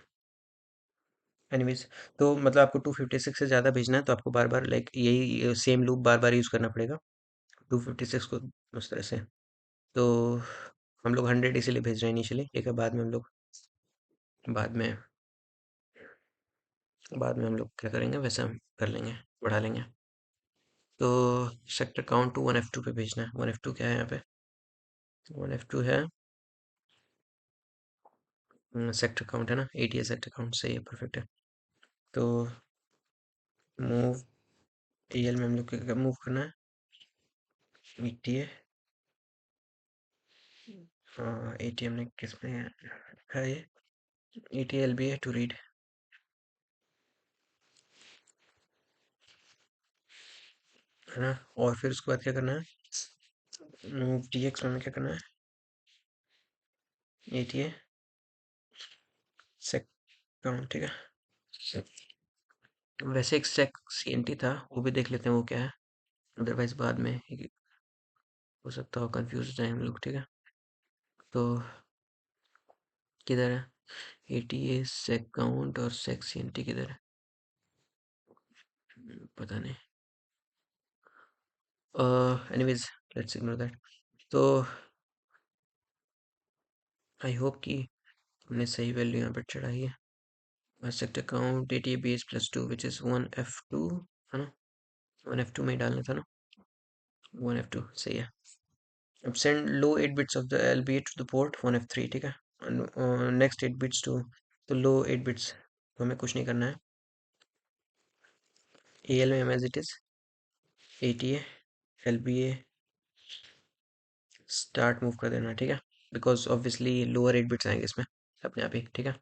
एनीवेज, तो मतलब आपको 256 से ज़्यादा भेजना है तो आपको बार बार लाइक यही सेम लूप बार बार यूज़ करना पड़ेगा 256 को, उस तरह से। तो हम लोग 100 इसीलिए भेज रहे हैं इनिशियली, ठीक है, बाद में हम लोग क्या करेंगे वैसे हम कर लेंगे, बढ़ा लेंगे। तो सेक्टर काउंट टू 1F2 पे भेजना है, 1F2 क्या है यहाँ पे, 1F2 है सेक्टर काउंट है ना, ATA सेक्टर काउंट, सही है, परफेक्ट है। तो मूव AL में हम लोग क्या मूव करना है, ATA, हाँ ATA हमने किस में रखा है, ये ATLBA टू रीड, है ना। और फिर उसके बाद क्या करना है, मूव TX में हमें क्या करना है, ATA सेक काउंट, ठीक है। वैसे एक सेक CNT था, वो भी देख लेते हैं वो क्या है, अदरवाइज बाद में हो सकता हो कंफ्यूज हो जाए हम लोग, ठीक है। तो किधर है ATA सेक काउंट और सेक CNT किधर है, पता नहीं। Anyways, let's ignore that. तो आई होप कि हमने सही वैल्यू यहाँ पर चढ़ाई है। Sector count ATA base +2 which is 1F2, है ना, 1F2 में ही डालना था ना, 1F2 सही है। अब send low 8 bits of the LBA to the port 1F3, ठीक है, नेक्स्ट 8 bits to, तो लो 8 bits तो हमें कुछ नहीं करना है, AL में as it is ATA LBA start move कर देना, ठीक है, बिकॉज ऑब्वियसली लोअर 8 बिट्स आएंगे इसमें अपने आप ही, ठीक है।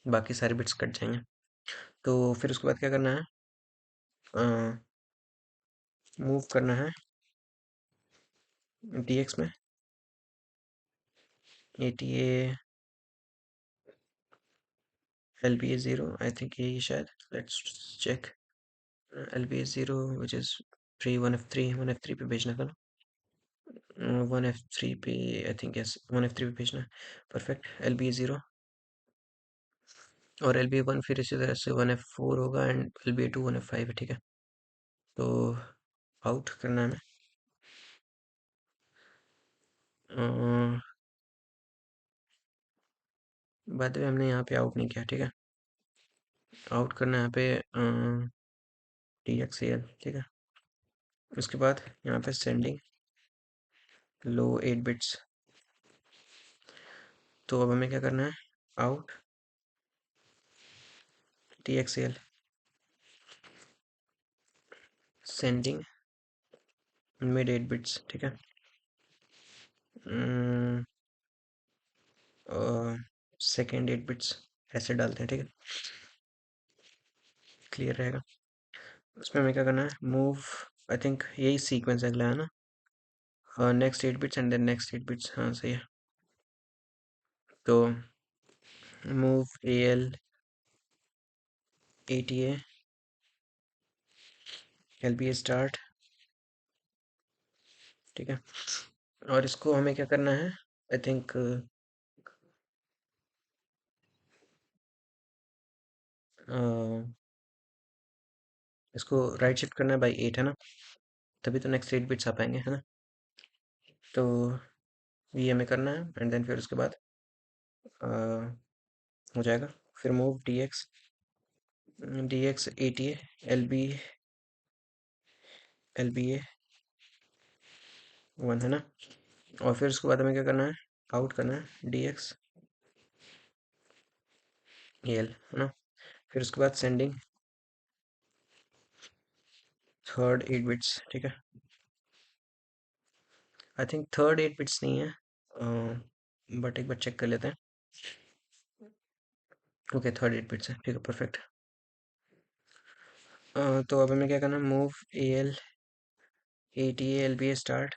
बाकी सारे बिट्स कट जाएंगे। तो फिर उसके बाद क्या करना है, मूव करना है DX में, ATA LBA 0, आई थिंक यही शायद, let's check, LBA 0 which is 3, 1F3 पे भेजना था ना, 1F3 पे आई थिंक, यस 1F3 पे भेजना है, परफेक्ट। LBA 0 और LBA 1 फिर इसी तरह से 1F4 होगा, एंड LBA 2 1F5 है, ठीक है। तो आउट करना है हमें, बाय द वे हमने यहाँ पे आउट नहीं किया, ठीक है, आउट करना है यहाँ पे TXAL, ठीक है। उसके बाद यहाँ पे सेंडिंग लो 8 बिट्स, तो अब हमें क्या करना है, out TXAL sending mid 8 bits, ठीक है, सेकेंड 8 बिट्स ऐसे डालते हैं, ठीक है, क्लियर रहेगा। उसमें हमें क्या करना है, मूव, आई थिंक यही सीक्वेंस अगला है ना, next 8 bits and then next 8 bits, हाँ सही है। तो move A L A T A L B A start, ठीक है। और इसको हमें क्या करना है, आई थिंक इसको राइट शिफ्ट करना है बाई 8 है ना, तभी तो नेक्स्ट 8 बिट्स आ पाएंगे, है ना। तो ये हमें करना है एंड देन फिर उसके बाद अ, हो जाएगा। फिर move D x A T L B a 1 है ना। और फिर उसके बाद हमें क्या करना है, आउट करना है डी एक्स ए एल, है ना। फिर उसके बाद सेंडिंग थर्ड 8 बिट्स, ठीक है। आई थिंक थर्ड 8 बिट्स नहीं है, बट एक बार चेक कर लेते हैं। ओके, थर्ड 8 बिट्स है, ठीक है, परफेक्ट। तो अब हमें क्या करना है, move A L A T L B A start,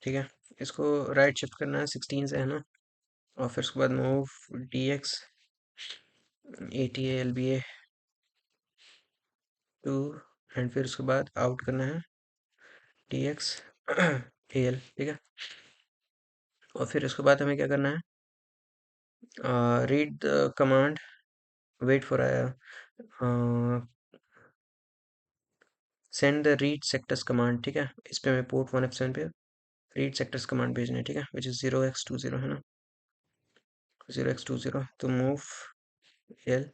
ठीक है। इसको राइट शिफ्ट करना है 16 से, है ना। और फिर उसके बाद move D x A T L B A 2 and फिर उसके बाद आउट करना है डी एक्स ए एल, ठीक है। और फिर उसके बाद हमें क्या करना है, read the command, wait for send the read sectors command, ठीक है। इस पे हमें पोर्ट 1F7 पे रीड सेक्टर्स कमांड भेजना है, ठीक है, विच इज़ 0x20, है ना, 0x20। तो move L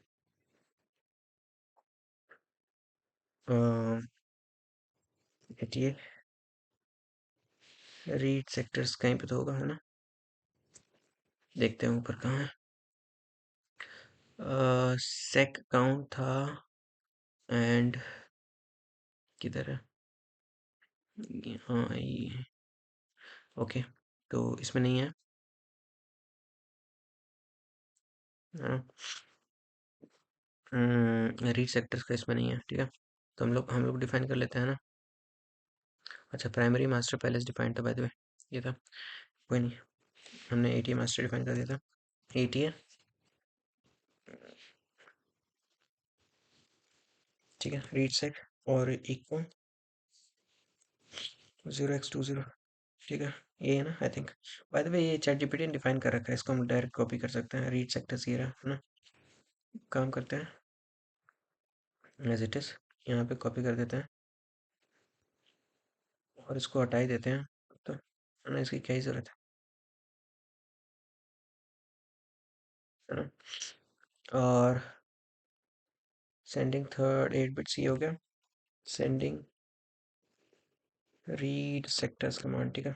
eighty read sectors कहीं पे तो होगा, है ना, देखते हैं ऊपर कहाँ है। सेक काउंट था एंड किधर है, हाँ ये, ओके, तो इसमें नहीं है, हाँ, रीड सेक्टर्स का इसमें नहीं है, ठीक है। तो हम लोग डिफाइन कर लेते हैं ना। अच्छा, प्राइमरी मास्टर पहले से डिफाइन था बाय द वे, ये था, कोई नहीं, हमने एटीए मास्टर डिफाइन कर दिया था। एटीए, ठीक है, रीड सेक और इक्वल 0x20, ठीक है। ये है ना, I think, by the way ये चैट जीपीटी ने डिफाइन कर रखा है, इसको हम डायरेक्ट कॉपी कर सकते हैं, रीड सेक्टर्स ये रहा, है ना। काम करते हैं एज इट इज़, यहाँ पे कॉपी कर देते हैं और इसको हटा ही देते हैं, तो है ना, इसकी क्या ही ज़रूरत है ना। और सेंडिंग थर्ड 8 बिट्स ये हो गया, सेंडिंग रीड सेक्टर्स कमांड, ठीक है।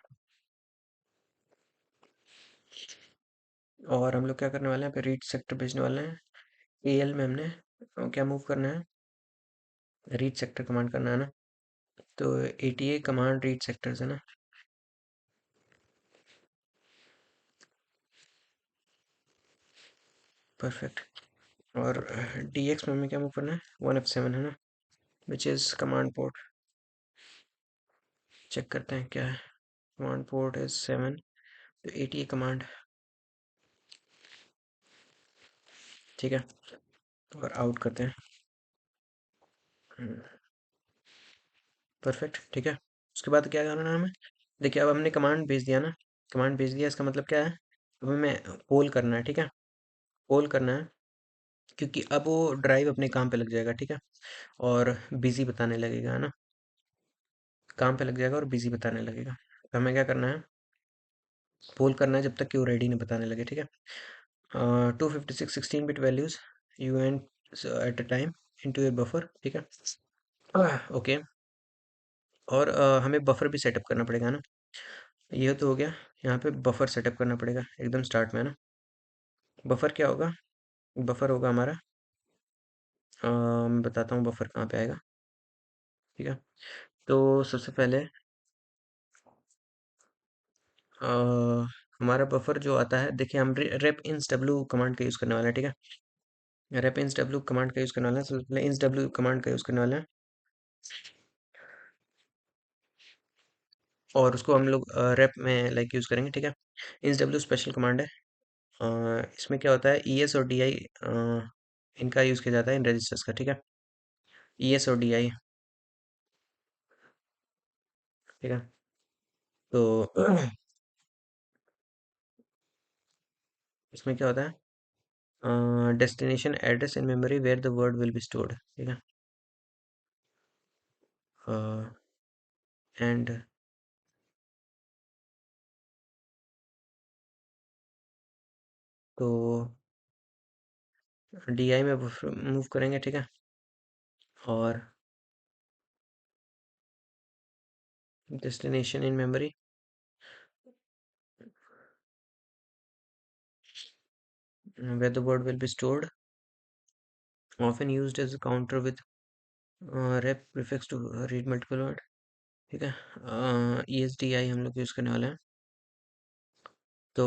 और हम लोग क्या करने वाले हैं, पे रीड सेक्टर भेजने वाले हैं। एएल में हमने क्या मूव करना है, रीड सेक्टर कमांड करना है ना। तो एटीए कमांड रीड सेक्टर्स है ना, परफेक्ट। और डीएक्स में हमें क्या मूव करना है, 1F7 है ना, which is command port, check करते हैं क्या है, कमांड पोर्ट इज 7। तो एटीए कमांड, ठीक है, और आउट करते हैं, परफेक्ट, ठीक है। उसके बाद क्या करना है हमें, देखिए अब हमने कमांड भेज दिया ना, कमांड भेज दिया, इसका मतलब क्या है, अब हमें पोल करना है, ठीक है, पोल करना है, क्योंकि अब वो ड्राइव अपने काम पे लग जाएगा, ठीक है, और बिजी बताने लगेगा, है ना, काम पे लग जाएगा और बिजी बताने लगेगा। तो हमें क्या करना है, पोल करना है जब तक कि वो रेडी नहीं बताने लगे, ठीक है। 256 16 bit values you and at a time into your buffer, ठीक है, ओके। और हमें बफर भी सेटअप करना पड़ेगा ना, ये तो हो गया। यहाँ पे बफर सेटअप करना पड़ेगा एकदम स्टार्ट में, है ना। बफर क्या होगा, बफर होगा हमारा, मैं बताता हूँ बफर कहाँ पे आएगा, ठीक है। तो सबसे पहले हमारा बफर जो आता है, देखिए हम रेप इंस डब्ल्यू कमांड का यूज़ करने वाला है, ठीक है। रेप इंस डब्ल्यू कमांड का यूज़ करने वाला है, सबसे पहले इंस डब्ल्यू कमांड का यूज़ करने वाला है। और उसको हम लोग रेप में लाइक यूज़ करेंगे, ठीक है। इंस डब्ल्यू स्पेशल कमांड है। इसमें क्या होता है, ईएस और डीआई इनका यूज़ किया जाता है इन रजिस्टर्स का, ठीक है। ईएस और डीआई, ठीक है। तो इसमें क्या होता है, destination address in memory where the word will be stored, ठीक है। एंड तो डीआई में मूव करेंगे, ठीक है। और destination in memory where the word will be stored, often used as a counter with rep prefix to read multiple word, ठीक है। ESDI हम लोग यूज़ करने वाले हैं। तो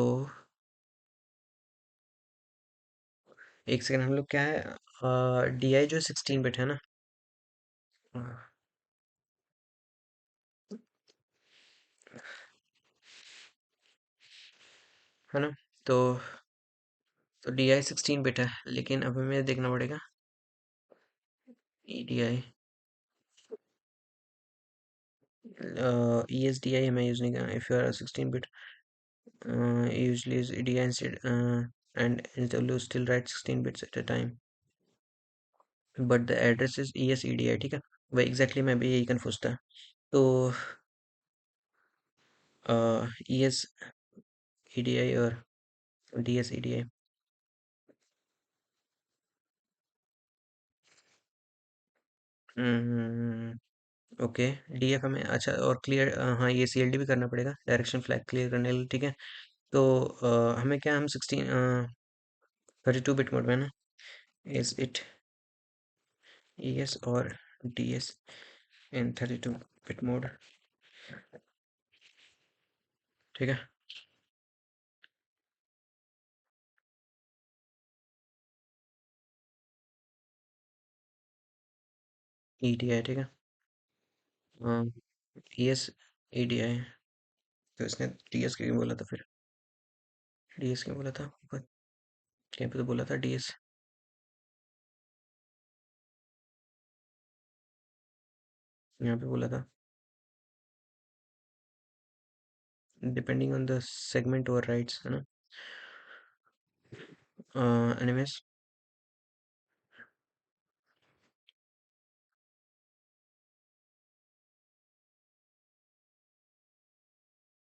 एक सेकंड, हम लोग क्या है, DI जो 16 बिट है ना, अ, है ना। तो DI 16 बिट है, लेकिन अब हमें देखना पड़ेगा EDI, ESDI हमें यूज़ नहीं करना। If you are 16 bit usually use EDI instead, and NW still write 16 bits at a time, but the address is ESEDI, ठीक है। वही एग्जैक्टली मैं भी यही कंफ्यूज था। तो ESEDI और DSEDI, ओके। DF हमें अच्छा और क्लियर, हाँ ये CLD भी करना पड़ेगा, डायरेक्शन फ्लैग क्लियर करने के लिए, ठीक है। तो हमें क्या, हम 32 बिट मोड में ना, इज इट ES और DS इन 32 बिट मोड, ठीक है। EDI, ठीक है। ESEDI, तो इसने DS क्यों बोला था फिर, DS क्यों बोला था ऊपर, कहीं पे तो बोला था DS, यहाँ पे बोला था डिपेंडिंग ऑन द सेगमेंट और राइट्स, है ना। Anyways,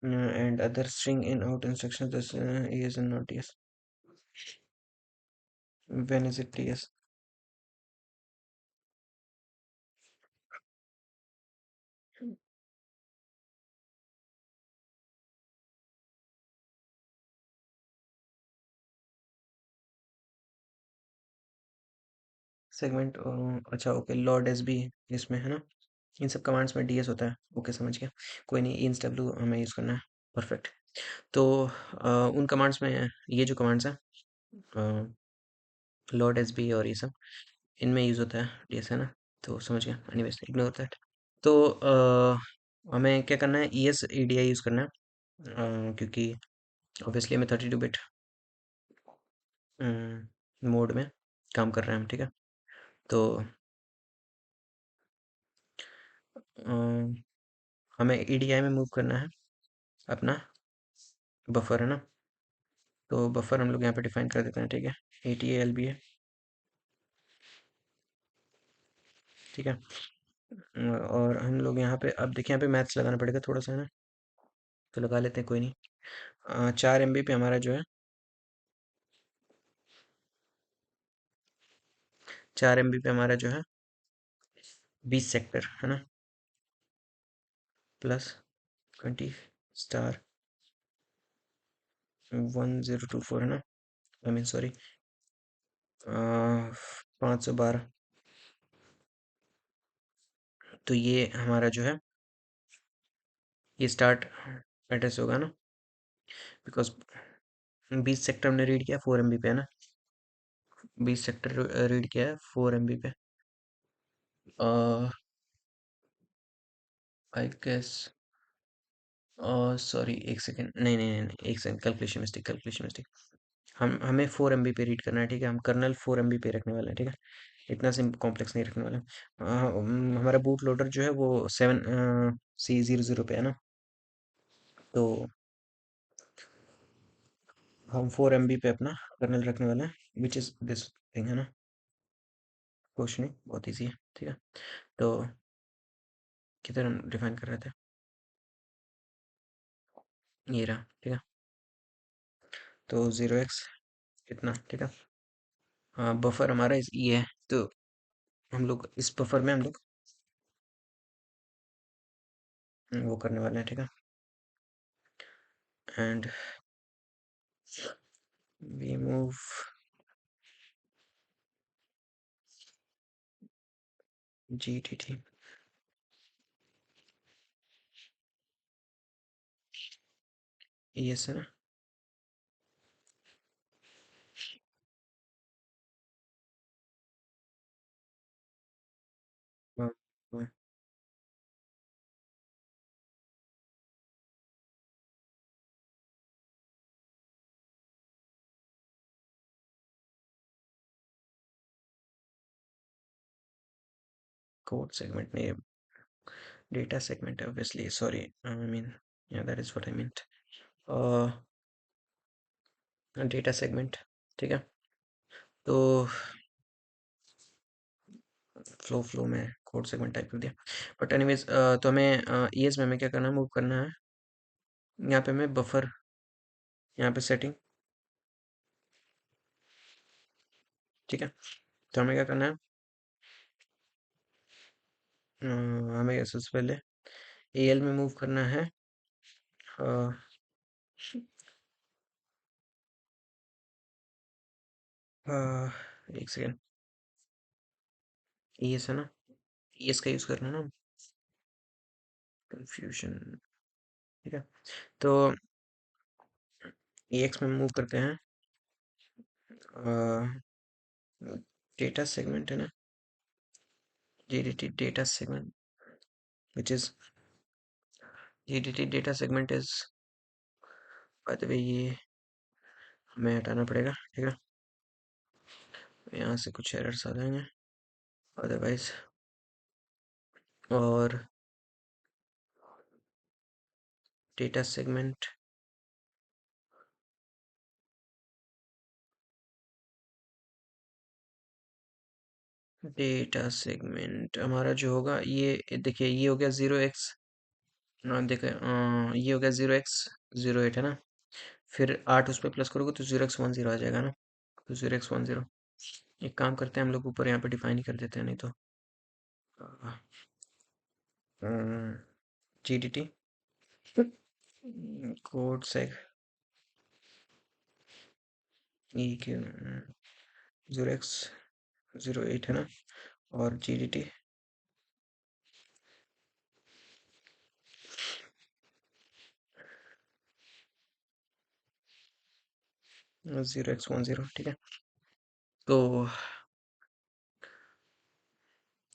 and other string in out instructions, this ES and not DS, when is it DS, segment, अच्छा ओके, लॉर्ड एस बी इसमें है ना, इन सब कमांड्स में DS होता है, ओके समझ गया। कोई नहीं, इंस डब्ल्यू हमें यूज़ करना है, परफेक्ट। तो उन कमांड्स में ये जो कमांड्स हैं, लॉर्ड एस बी और ये सब, इनमें यूज़ होता है DS, है ना। तो समझ गया, एनीवेज इग्नोर दैट। तो हमें क्या करना है, ESEDI यूज़ करना है, क्योंकि ऑब्वियसली हमें 32 बिट मोड में काम कर रहे हैं हम, ठीक है। तो हमें EDI में मूव करना है अपना बफर, है ना। तो बफर हम लोग यहाँ पे डिफाइन कर देते हैं, ठीक है। ATALB है, ठीक है। और हम लोग यहाँ पे, अब देखिए यहाँ पे मैथ्स लगाना पड़ेगा थोड़ा सा, है ना। तो लगा लेते हैं, कोई नहीं। 4 MB पे हमारा जो है, 4 MB पे हमारा जो है 20 सेक्टर, है ना, +20 * 1024, है ना, आई मीन सॉरी, 512। तो ये हमारा जो है, ये स्टार्ट एड्रेस होगा ना। बिकॉज 20 सेक्टर हमने रीड किया 4 MB पे है ना, 20 सेक्टर रीड किया है 4 MB पे। आई गेस, सॉरी एक सेकेंड, नहीं नहीं नहीं नहीं, एक second, calculation mistake, calculation mistake. हमें 4 MB पे रीड करना है, ठीक है, हम कर्नल 4 MB पे रखने वाले हैं, ठीक है, इतना सिम कॉम्प्लेक्स नहीं रखने वाले हैं। हमारा बूट लोडर जो है वो 7C00 पे है ना, तो हम 4 MB पे अपना कर्नल रखने वाले हैं, विच इज़ दिस थिंग है ना। कुछ नहीं, बहुत ईजी है, ठीक है। तो किधर हम डिफाइन कर रहे थे, ये रहा, ठीक है। तो 0x कितना, ठीक है। हाँ, बफर हमारा ये है, तो हम लोग इस बफर में हम लोग वो करने वाले हैं, ठीक है। And we move GTT, ES है ना। कोड सेगमेंट नहीं, डेटा सेगमेंट है ऑब्वियसली, सॉरी, आई मीन, या that is what I meant, data segment, ठीक है। तो फ्लो में कोड सेगमेंट टाइप कर दिया, बट एनीवेज, तो हमें ES में हमें क्या करना है, मूव करना है। यहाँ पे हमें बफर, यहाँ पे सेटिंग, ठीक है। तो हमें क्या करना है, हमें सबसे पहले AL में मूव करना है। अ, अ, एक सेकेंड, ES है ना, ES का यूज़ करना है ना, कंफ्यूजन, ठीक है। तो EX में मूव करते हैं, डेटा सेगमेंट है ना, GDT data segment, which is GDT data segment is, by the way ये हमें हटाना पड़ेगा, ठीक है। यहाँ से कुछ एरर्स आ जाएंगे अदरवाइज, और डेटा सेगमेंट, डेटा सेगमेंट हमारा जो होगा, ये देखिए, ये हो गया 0x, देखिए, ये हो गया 0x 08 है ना, फिर 8 उस पर प्लस करोगे तो 0x10 आ जाएगा ना, तो 0x10। एक काम करते हैं हम लोग, ऊपर यहाँ पे डिफाइन ही कर देते हैं, नहीं तो GDT कोड सेग ई के 0x 08 है ना, और GDT 0x10, ठीक है। तो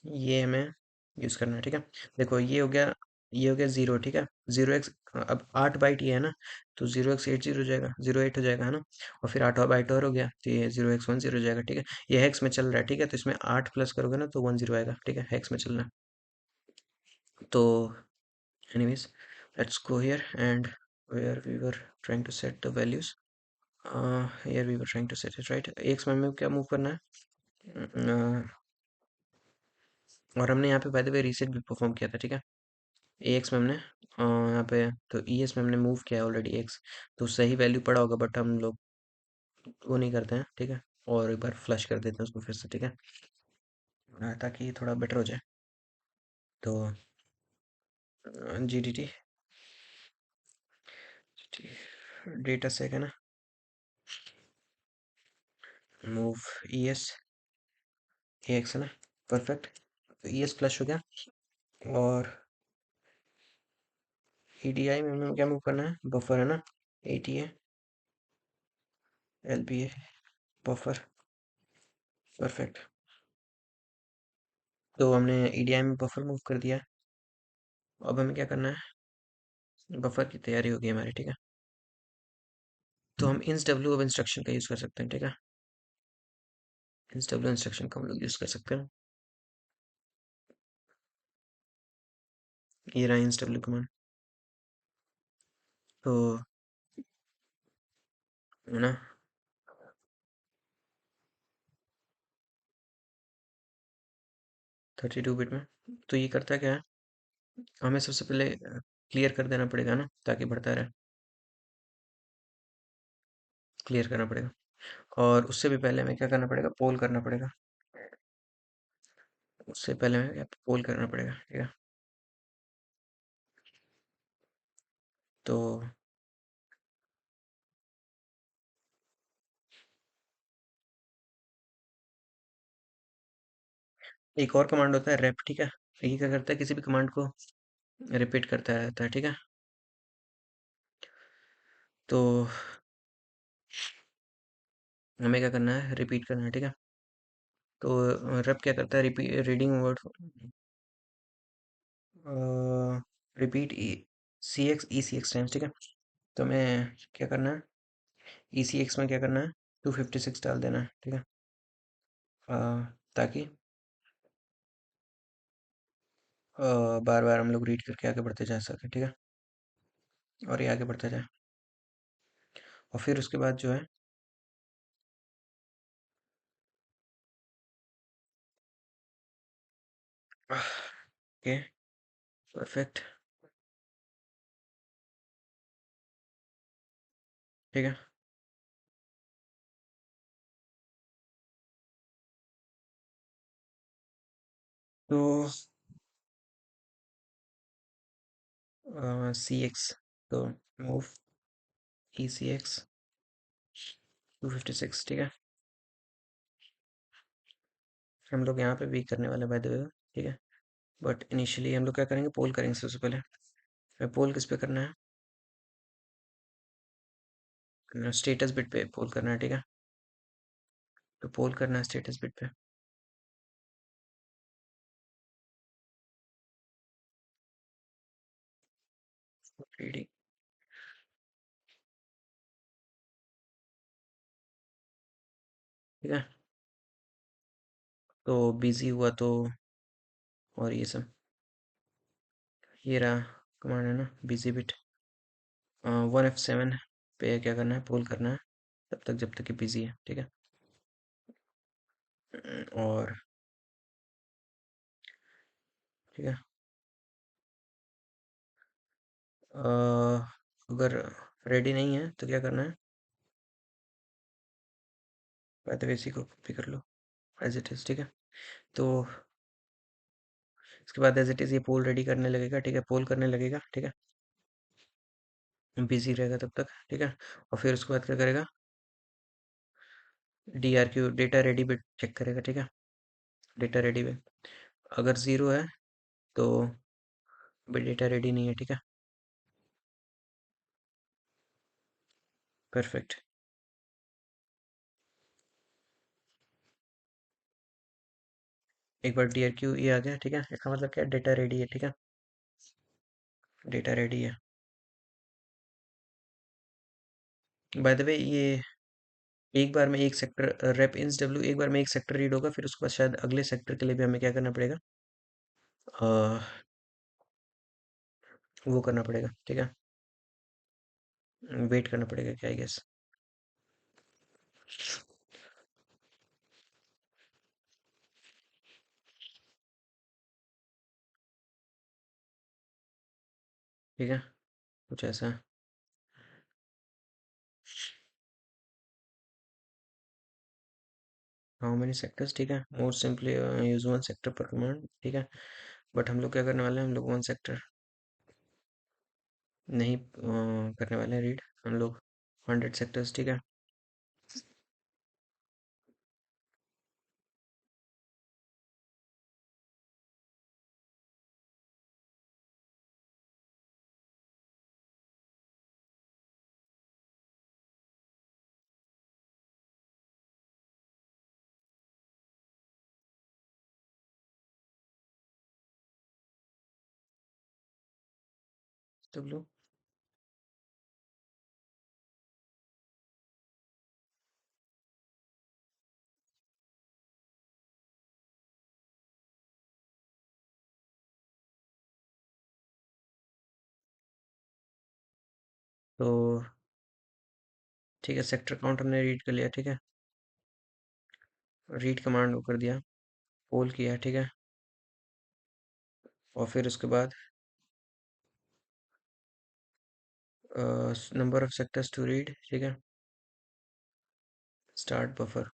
ये हमें यूज़ करना है, ठीक है। देखो, ये हो गया 0, ठीक है। 0x, अब 8 बाइट ये है ना, तो 0x80 हो जाएगा, 08 हो जाएगा, है ना। और फिर 8 बाइट और हो गया, तो ये 0x10 हो जाएगा, ठीक है। ये हेक्स में चल रहा है, ठीक है, तो इसमें 8 प्लस करोगे ना तो 10 आएगा, ठीक है, हेक्स में चलना है। तो anyways, let's go here and where we were trying to set the values, here we were trying to set it, right। X में हमें क्या मूव करना है, और हमने यहाँ पे बाय द वे रीसेट भी परफॉर्म किया था, ठीक है। एक्स में हमने यहाँ पे, तो ES में हमने मूव किया है ऑलरेडी एक्स, तो सही वैल्यू पड़ा होगा, बट हम लोग वो नहीं करते हैं, ठीक है। और एक बार फ्लश कर देते हैं उसको फिर से, ठीक है, ताकि थोड़ा बेटर हो जाए। तो GDT डेटा सेक है ना, मूव ES AX है ना, परफेक्ट। तो ES फ्लश हो गया, और EDI में हमें क्या मूव करना है, बफर है ना, 80 है, LPA बफर। परफेक्ट। तो हमने EDI में बफर मूव कर दिया। अब हमें क्या करना है, बफर की तैयारी होगी हमारी, ठीक है। तो हम इंस डब्ल्यू अब इंस्ट्रक्शन का यूज़ कर सकते हैं, ठीक है। इंस डब्ल्यू इंस्ट्रक्शन का हम लोग यूज़ कर सकते हैं। ये रहा इंस डब्ल्यू कमांड। तो है ना, 32 बिट में। तो ये करता क्या है, हमें सबसे पहले क्लियर कर देना पड़ेगा ना, ताकि बढ़ता रहे। क्लियर करना पड़ेगा। और उससे भी पहले हमें क्या करना पड़ेगा, पोल करना पड़ेगा। उससे पहले हमें क्या पोल करना पड़ेगा, ठीक है। तो एक और कमांड होता है रेप, ठीक है। ये क्या करता है, किसी भी कमांड को रिपीट करता रहता है, ठीक है। तो हमें क्या करना है, रिपीट करना है, ठीक है। तो रेप क्या करता है, repeat reading word, repeat CX times, ठीक है। तो हमें क्या करना है, ECX में क्या करना है, 256 डाल देना है, ठीक है। अ, ताकि बार बार हम लोग रीड करके आगे बढ़ते जा सकें, ठीक है। और ये आगे बढ़ता जाए। और फिर उसके बाद जो है, ओके, परफेक्ट, ठीक है। तो CX, तो मूव ECX 256, ठीक है। हम लोग यहाँ पे भी करने वाले बाय द वे, ठीक है। बट इनिशियली हम लोग क्या करेंगे, पोल करेंगे सबसे पहले। पोल किस पे करना है, स्टेटस बिट पे पोल करना है, ठीक है। तो पोल करना है स्टेटस बिट पे। रीडिंग, ठीक है। तो बिजी हुआ तो, और ये सब, ये रहा कमांड है ना, बिजी बिट। 1F7 पे क्या करना है, पोल करना है तब तक जब तक कि बिजी है, ठीक है। और ठीक है, अगर रेडी नहीं है तो क्या करना है, पहले तो इसी को कॉपी कर लो एज इट इज़, ठीक है। तो इसके बाद एज इट इज़ ये पोल रेडी करने लगेगा, ठीक है, पोल करने लगेगा, ठीक है। बिजी रहेगा तब तक, ठीक है। और फिर उसके बाद क्या करेगा, DRQ data ready bit check करेगा, ठीक है। डेटा रेडी बिट अगर ज़ीरो है तो भी डेटा रेडी नहीं है, ठीक है। परफेक्ट। एक बार DRQ ये आ गया, ठीक है, इसका मतलब क्या, डेटा रेडी है, ठीक है। डेटा रेडी है। बाय द वे ये एक बार में एक सेक्टर रेप इंस डब्ल्यू एक बार में एक सेक्टर रीड होगा, फिर उसके बाद शायद अगले सेक्टर के लिए भी हमें क्या करना पड़ेगा, वो करना पड़ेगा, ठीक है। वेट करना पड़ेगा क्या, आई गेस। ठीक है, कुछ ऐसा है। हाउ मेनी सेक्टर्स, ठीक है, मोर सिंपली यूज वन सेक्टर पर कमांड, ठीक है। बट हम लोग क्या करने वाले हैं, हम लोग वन सेक्टर नहीं करने वाले हैं रीड, हम लोग 100 सेक्टर्स, ठीक है। डब्लू। तो ठीक है, सेक्टर काउंट हमने रीड कर लिया, ठीक है। रीड कमांड को कर दिया, पोल किया, ठीक है। और फिर उसके बाद number of sectors to read, ठीक है। Start buffer.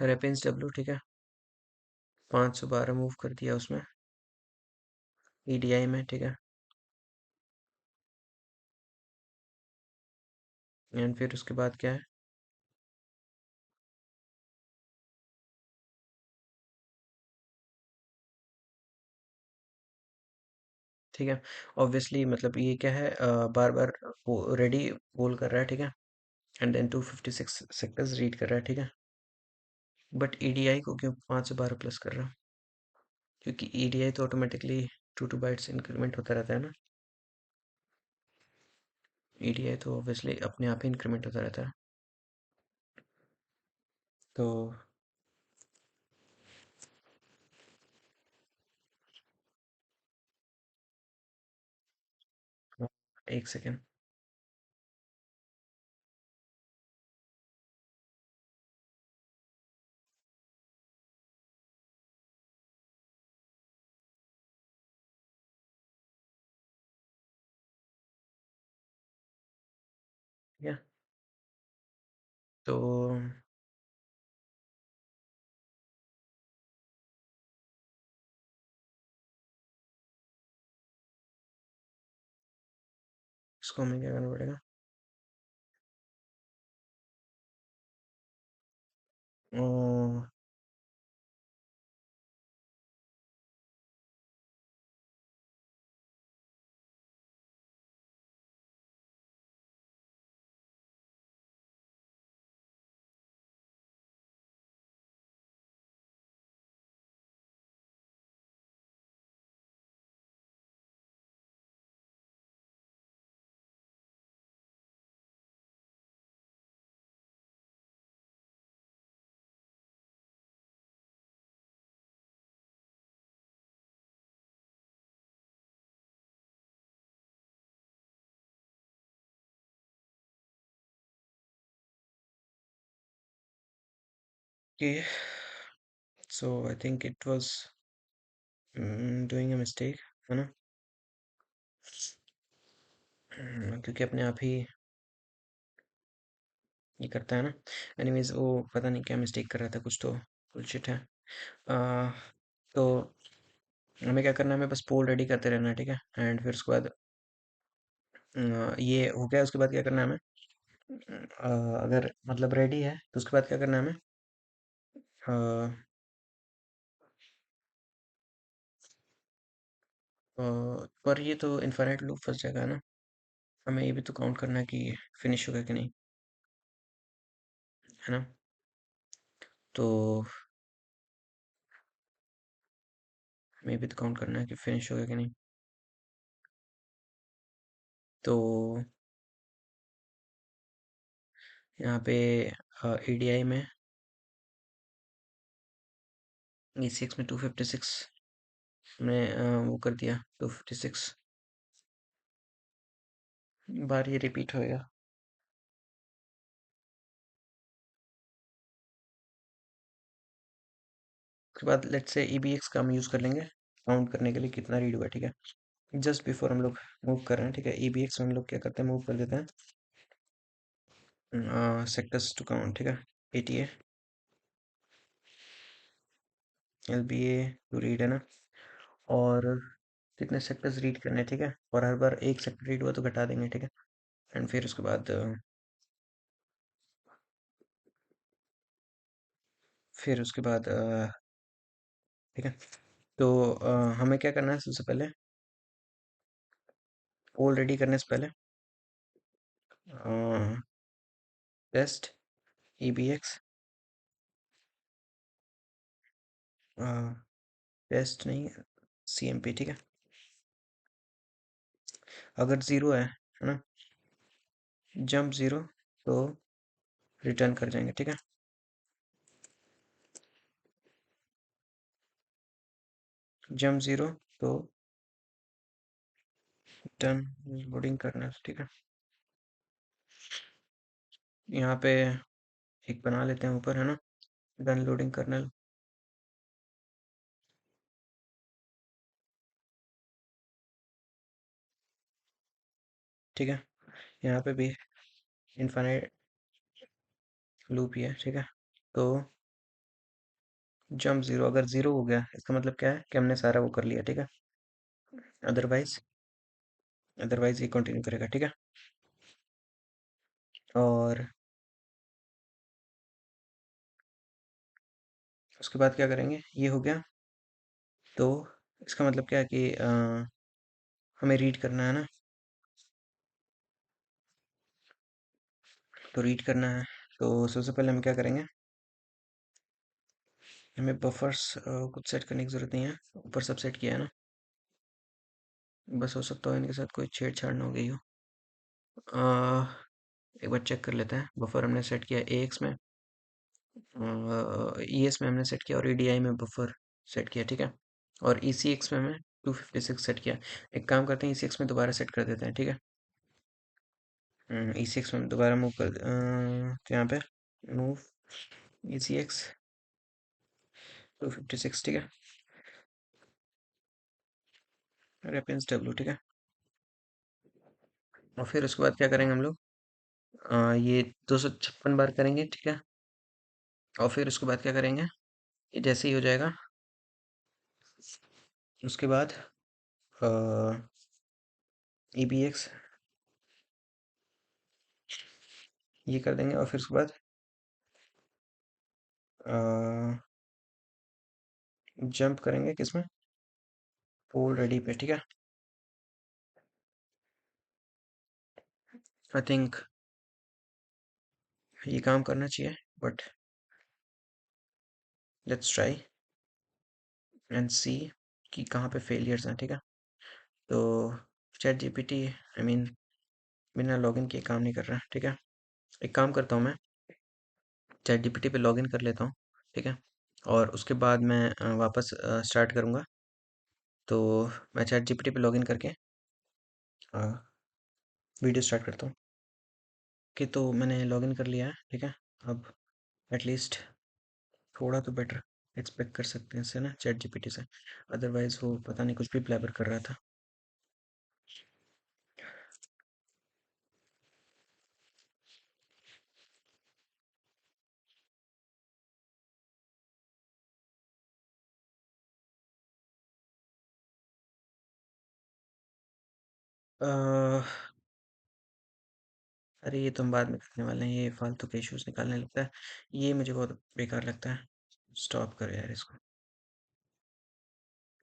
रेफरेंस डब्लू, ठीक है। 512 मूव कर दिया उसमें, ईडीआई में, ठीक है। एंड फिर उसके बाद क्या है? ठीक है। ऑब्वियसली मतलब ये क्या है, बार बार वो रेडी बोल कर रहा है, ठीक है। एंड देन 256 सेक्टर्स रीड कर रहा है, ठीक है। बट ईडीआई को क्यों 512 प्लस कर रहा है? क्योंकि ईडीआई तो ऑटोमेटिकली 2 2 बाइट्स इंक्रीमेंट होता रहता है ना। ईडीआई तो ऑब्वियसली अपने आप ही इंक्रीमेंट होता रहता है। तो एक सेकेंड। ठीक है। तो इसको हमें क्या करना पड़ेगा? ओ, okay. So I think it was doing a mistake, है ना? क्योंकि अपने आप ही ये करता है ना। एनीवेज वो पता नहीं क्या मिस्टेक कर रहा था, कुछ तो बुलशिट है। आ, तो हमें क्या करना है, हमें बस पोल रेडी करते रहना है, ठीक है। एंड फिर उसके बाद ये हो गया, उसके बाद क्या करना है हमें? अगर मतलब रेडी है तो उसके बाद क्या करना है हमें? अ, अ, पर ये तो इनफाइनाइट लूप फंस जाएगा ना। हमें ये भी तो काउंट करना है कि फिनिश होगा कि नहीं, है ना। तो हमें ये भी तो काउंट करना है कि फिनिश होगा कि नहीं। तो यहाँ पे ईडीआई में E6 में 256 में वो कर दिया, 256 बार ये रिपीट होएगा। उसके बाद लेट्स से EBX का हम यूज़ कर लेंगे काउंट करने के लिए कितना रीड हुआ, ठीक है। जस्ट बिफोर हम लोग मूव कर रहे हैं, ठीक है, EBX में हम लोग क्या करते हैं, मूव कर देते हैं सेक्टर्स टू काउंट, ठीक है। ATA LBA टू रीड, है ना। और कितने सेक्टर्स रीड करने हैं, ठीक है। और हर बार एक सेक्टर रीड हुआ तो घटा देंगे, ठीक है। एंड फिर उसके बाद ठीक है। तो हमें क्या करना है सबसे पहले, पोल रेडी करने से पहले टेस्ट EBX टेस्ट नहीं, CMP, ठीक है। अगर ज़ीरो है ना, जंप ज़ीरो, तो रिटर्न कर जाएंगे, ठीक है। जंप ज़ीरो, तो डन लोडिंग करना है, ठीक है। यहाँ पे एक बना लेते हैं ऊपर, है ना, डन लोडिंग कर्नल, ठीक है। यहाँ पे भी इनफाइनाइट लूप ही है, ठीक है। तो जंप ज़ीरो, अगर ज़ीरो हो गया इसका मतलब क्या है कि हमने सारा वो कर लिया, ठीक है। अदरवाइज अदरवाइज ये कंटिन्यू करेगा, ठीक है। और उसके बाद क्या करेंगे, ये हो गया। तो इसका मतलब क्या है कि हमें रीड करना है ना, तो रीड करना है। तो सबसे पहले हम क्या करेंगे, हमें बफर्स कुछ सेट करने की ज़रूरत नहीं है, ऊपर सब सेट किया है ना। बस हो सकता हो इनके साथ कोई छेड़छाड़ ना हो गई हो। एक बार चेक कर लेते हैं। बफर हमने सेट किया AX में, ES में हमने सेट किया, और EDI में बफर सेट किया, ठीक है। और ECX में हमें 256 सेट किया। एक काम करते हैं, ECX में दोबारा सेट कर देते हैं, ठीक है। ECX में दोबारा मूव कर तो यहाँ पे मूव ECX 256, ठीक है। रेफरेंस W, ठीक है। और फिर उसके बाद क्या करेंगे हम लोग, ये 256 बार करेंगे, ठीक है। और फिर उसके बाद क्या करेंगे, ये जैसे ही हो जाएगा उसके बाद EBX ये कर देंगे, और फिर उसके बाद जंप करेंगे किसमें, पोल रेडी पे, ठीक है। आई थिंक ये काम करना चाहिए, बट लेट्स ट्राई एंड सी कि कहाँ पे फेलियर्स हैं, ठीक है। तो चैट जीपीटी, आई मीन, बिना लॉगिन के काम नहीं कर रहा है, ठीक है। एक काम करता हूँ, मैं चैट जीपीटी पे लॉगिन कर लेता हूँ, ठीक है। और उसके बाद मैं वापस स्टार्ट करूँगा। तो मैं चैट जीपीटी पे लॉगिन करके वीडियो स्टार्ट करता हूँ। कि तो मैंने लॉगिन कर लिया है, ठीक है। अब एटलीस्ट थोड़ा तो बेटर एक्सपेक्ट कर सकते हैं इससे ना, चैट जीपीटी से। अदरवाइज वो पता नहीं कुछ भी ब्लैबर कर रहा था। अह, अरे ये तो हम बाद में करने वाले हैं, ये फालतू के इश्यूज निकालने लगता है। ये मुझे बहुत बेकार लगता है। स्टॉप करो यार इसको।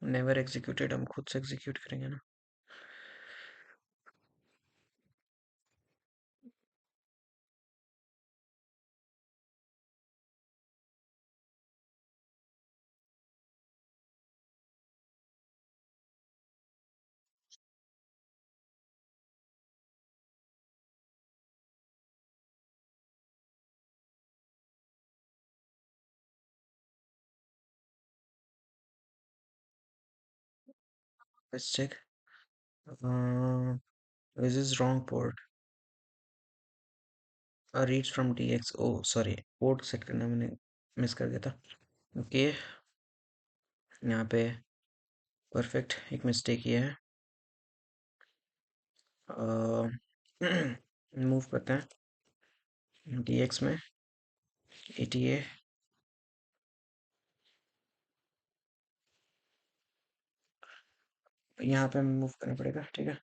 नेवर एग्जीक्यूटेड, हम खुद से एग्जीक्यूट करेंगे ना। Let's check. This is wrong port, reads from DX, oh sorry, port set करना मैंने मिस कर दिया था। ओके, यहाँ पे परफेक्ट एक मिस्टेक ये है। मूव करते हैं DX में, ATA, यहाँ पे मूव करना पड़ेगा, ठीक है।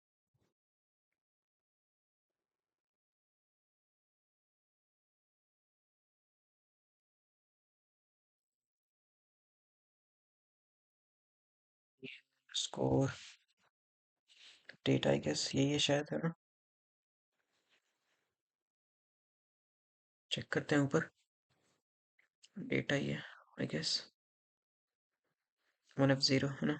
स्कोर डेट, आई गेस यही है शायद, है ना। चेक करते हैं ऊपर, डेटा ही है आई गेस। 1F0 है ना।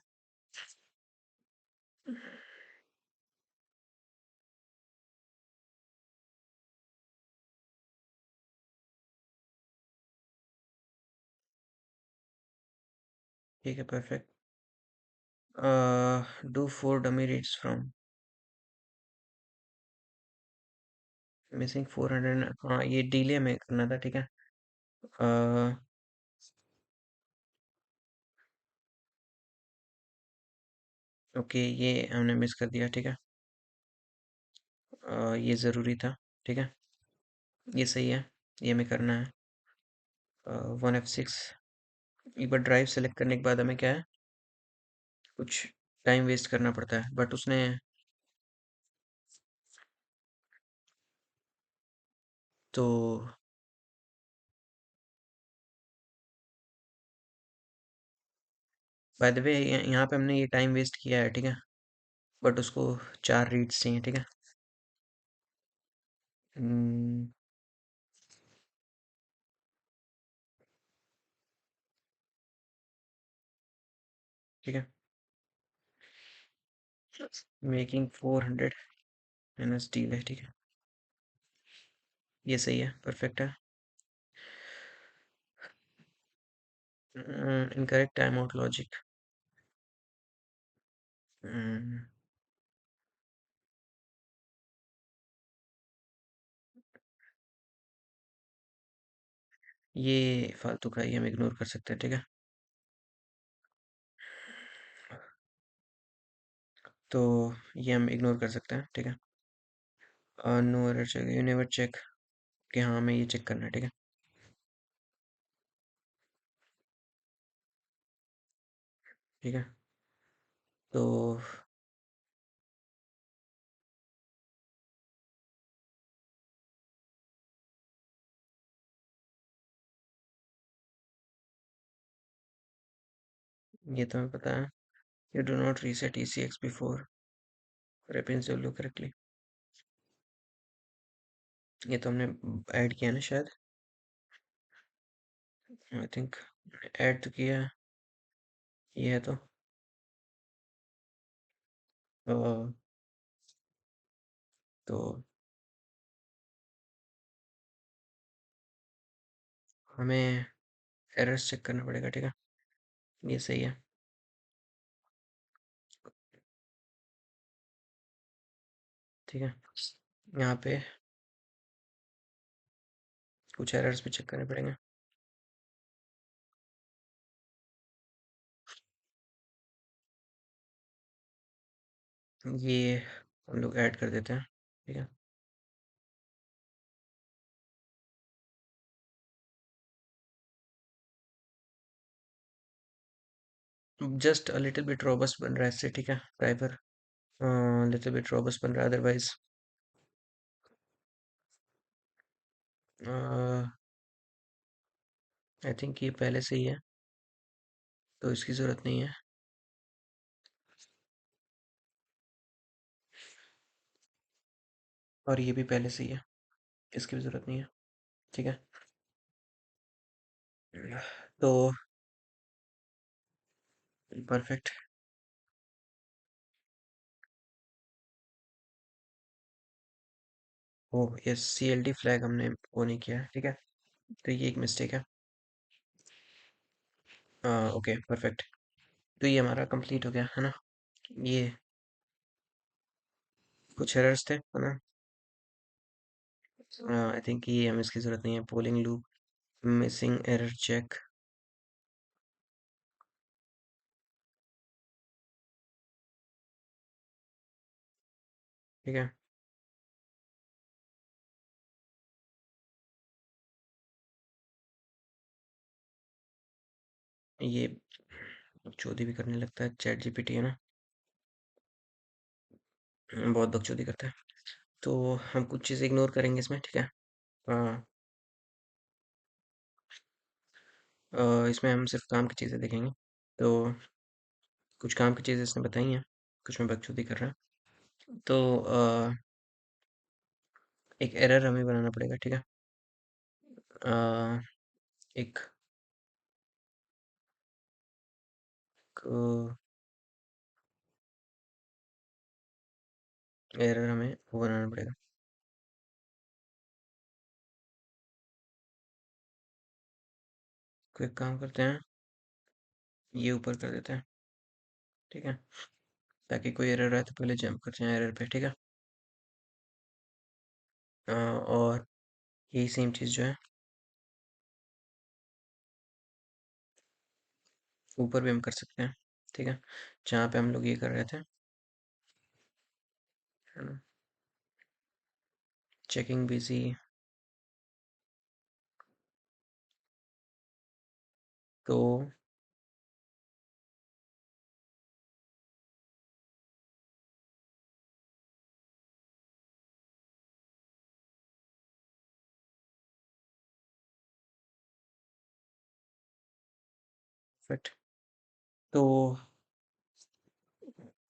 ठीक है, perfect. Do 4 dummy reads from missing 400। हाँ, ये डिले में करना था, ठीक है। uh, ओके, ये हमने मिस कर दिया, ठीक है। ये ज़रूरी था, ठीक है। ये सही है, ये हमें करना है। 1F6। एक बार ड्राइव सेलेक्ट करने के बाद हमें क्या है, कुछ टाइम वेस्ट करना पड़ता है, बट उसने तो बाय द वे यहाँ पे हमने ये टाइम वेस्ट किया है, ठीक है। बट उसको 4 रीड्स चाहिए, ठीक है। हम्म, ठीक है। मेकिंग 400 -D है, ठीक है। ये सही है, परफेक्ट है। Incorrect time out logic. ये फालतू का, ये हम इग्नोर कर सकते हैं, ठीक है। तो ये हम इग्नोर कर सकते हैं, ठीक है। No error check, you never check कि हाँ, हमें ये चेक करना है, ठीक है। ठीक है, तो ये तो हमें पता है। You do not reset ECX before रेपिंसोल्यू करेक्टली। ये तो हमने ऐड किया ना शायद। आई थिंक ऐड तो किया है। ये है अ, तो हमें एरर्स चेक करना पड़ेगा, ठीक है। ये सही है, ठीक है। यहाँ पे कुछ एरर्स भी चेक करने पड़ेंगे। ये हम लोग ऐड कर देते हैं, ठीक है। Just a little bit robust बन रहा है इससे, ठीक है, ड्राइवर। लिटिल बिट रोबस्ट बन रहा है, अदरवाइज आई थिंक ये पहले से ही है, तो इसकी ज़रूरत नहीं है। और ये भी पहले से ही है, इसकी भी ज़रूरत नहीं है, ठीक है। तो perfect. Oh yes, CLD flag हमने वो नहीं किया है, ठीक है। तो ये एक मिस्टेक है। Okay, perfect. तो ये हमारा कंप्लीट हो गया है ना। ये कुछ एरर्स थे, है ना। आई थिंक ये हमें इसकी ज़रूरत नहीं है। Polling loop, missing error check, ठीक है। ये बकचोदी भी करने लगता है, ChatGPT, है ना। बहुत बकचोदी करता है। तो हम कुछ चीज़ इग्नोर करेंगे इसमें, ठीक है। हाँ, इसमें हम सिर्फ काम की चीज़ें देखेंगे। तो कुछ काम की चीज़ें इसने बताई हैं, कुछ में बकचोदी कर रहा है। तो एक एरर हमें बनाना पड़ेगा, ठीक है। एक एरर हमें वो बनाना पड़ेगा। कोई काम करते हैं, ये ऊपर कर देते हैं, ठीक है, ताकि कोई एरर आए तो पहले जंप कर जाए एरर पे, ठीक है। और यही सेम चीज़ जो है ऊपर भी हम कर सकते हैं, ठीक है, जहाँ पे हम लोग ये कर रहे थे, है ना, चेकिंग बिजी। तो फिट तो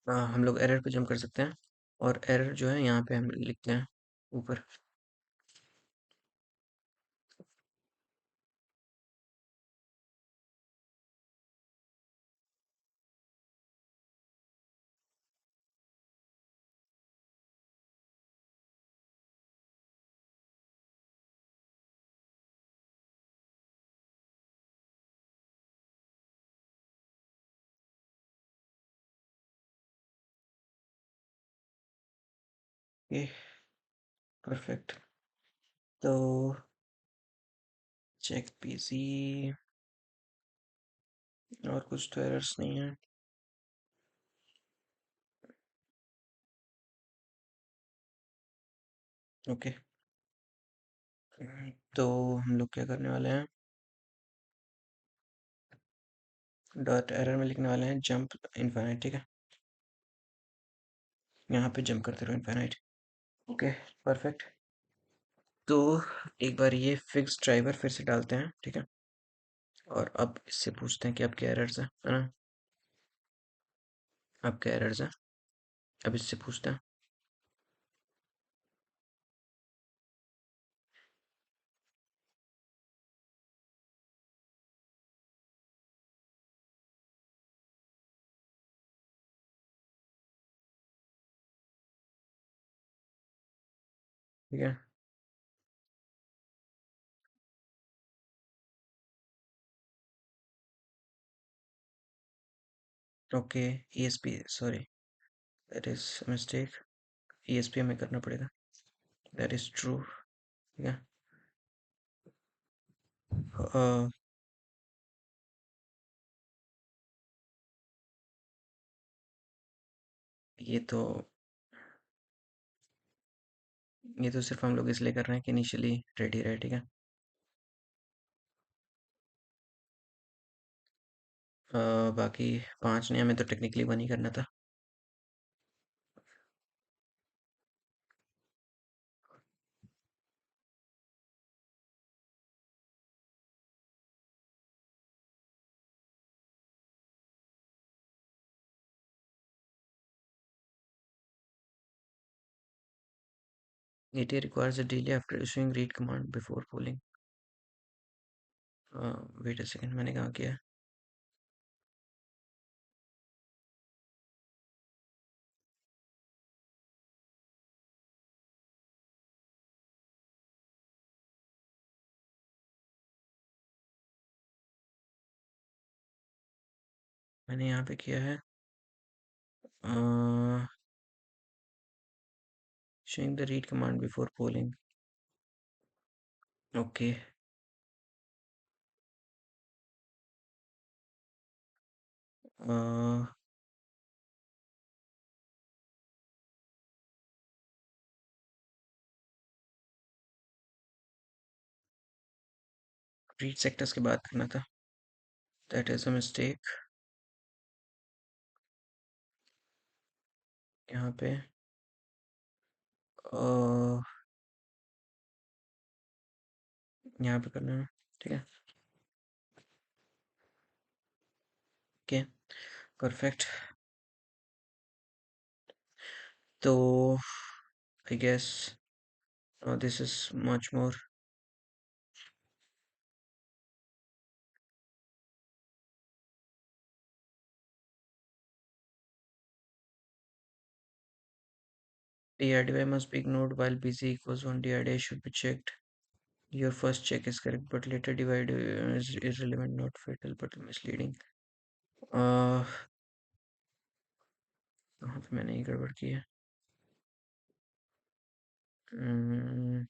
हम लोग एरर पे जंप कर सकते हैं, और एरर जो है यहाँ पे हम लिखते हैं ऊपर। ये परफेक्ट। तो चेक पीसी, और कुछ तो एरर्स नहीं है। ओके, तो हम लोग क्या करने वाले हैं, डॉट एरर में लिखने वाले हैं जंप इनफाइनाइट, ठीक है, यहाँ पे जंप करते रहो इनफाइनाइट। Okay, perfect. तो एक बार ये फिक्स ड्राइवर फिर से डालते हैं, ठीक है, और अब इससे पूछते हैं कि अब क्या एरर्स है ना, अब क्या एरर्स है, अब इससे पूछते हैं। ठीक है, okay, ESP, sorry, that is mistake, ESP हमें करना पड़ेगा, दैट इज ट्रू, ठीक है। अ, ये तो ये तो सिर्फ हम लोग इसलिए कर रहे हैं कि इनिशियली रेडी रहे, ठीक है। बाकी 5 ने हमें तो टेक्निकली 1 ही करना था। ETA requires a delay after issuing read command before polling। Wait a second, मैंने कहाँ किया है? मैंने यहाँ पे किया है showing the read command before polling। Okay, read sectors की बात करना था, दैट इज अ मिस्टेक। यहाँ पे uh, यहाँ पे करना है, ठीक है, ओके, परफेक्ट। तो I guess this is much more DRDY must be ignored while busy equals 1. DRDY should be checked. Your first check is correct, but later divide is irrelevant, not fatal, but misleading. uh, कहाँ पे मैंने ये गड़बड़ की है? हम्म,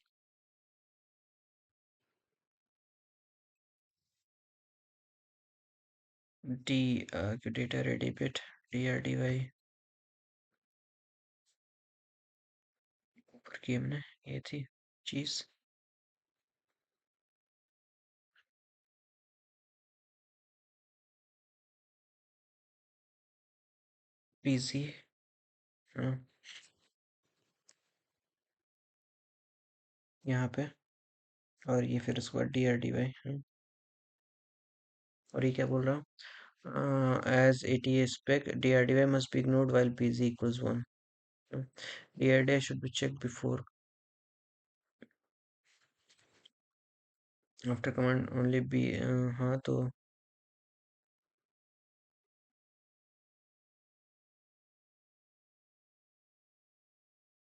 d data ready bit DRDY ऊपर की हमने ये थी चीज। पीसी, हाँ, यहाँ पे, और ये फिर उसके बाद DRDY, हाँ। और ये क्या बोल रहा हूँ? As ATA spec DRDY must be ignored while PZ equals 1. DRDY should be checked before after command only be, हाँ तो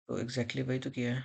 एग्जैक्टली वही तो किया है।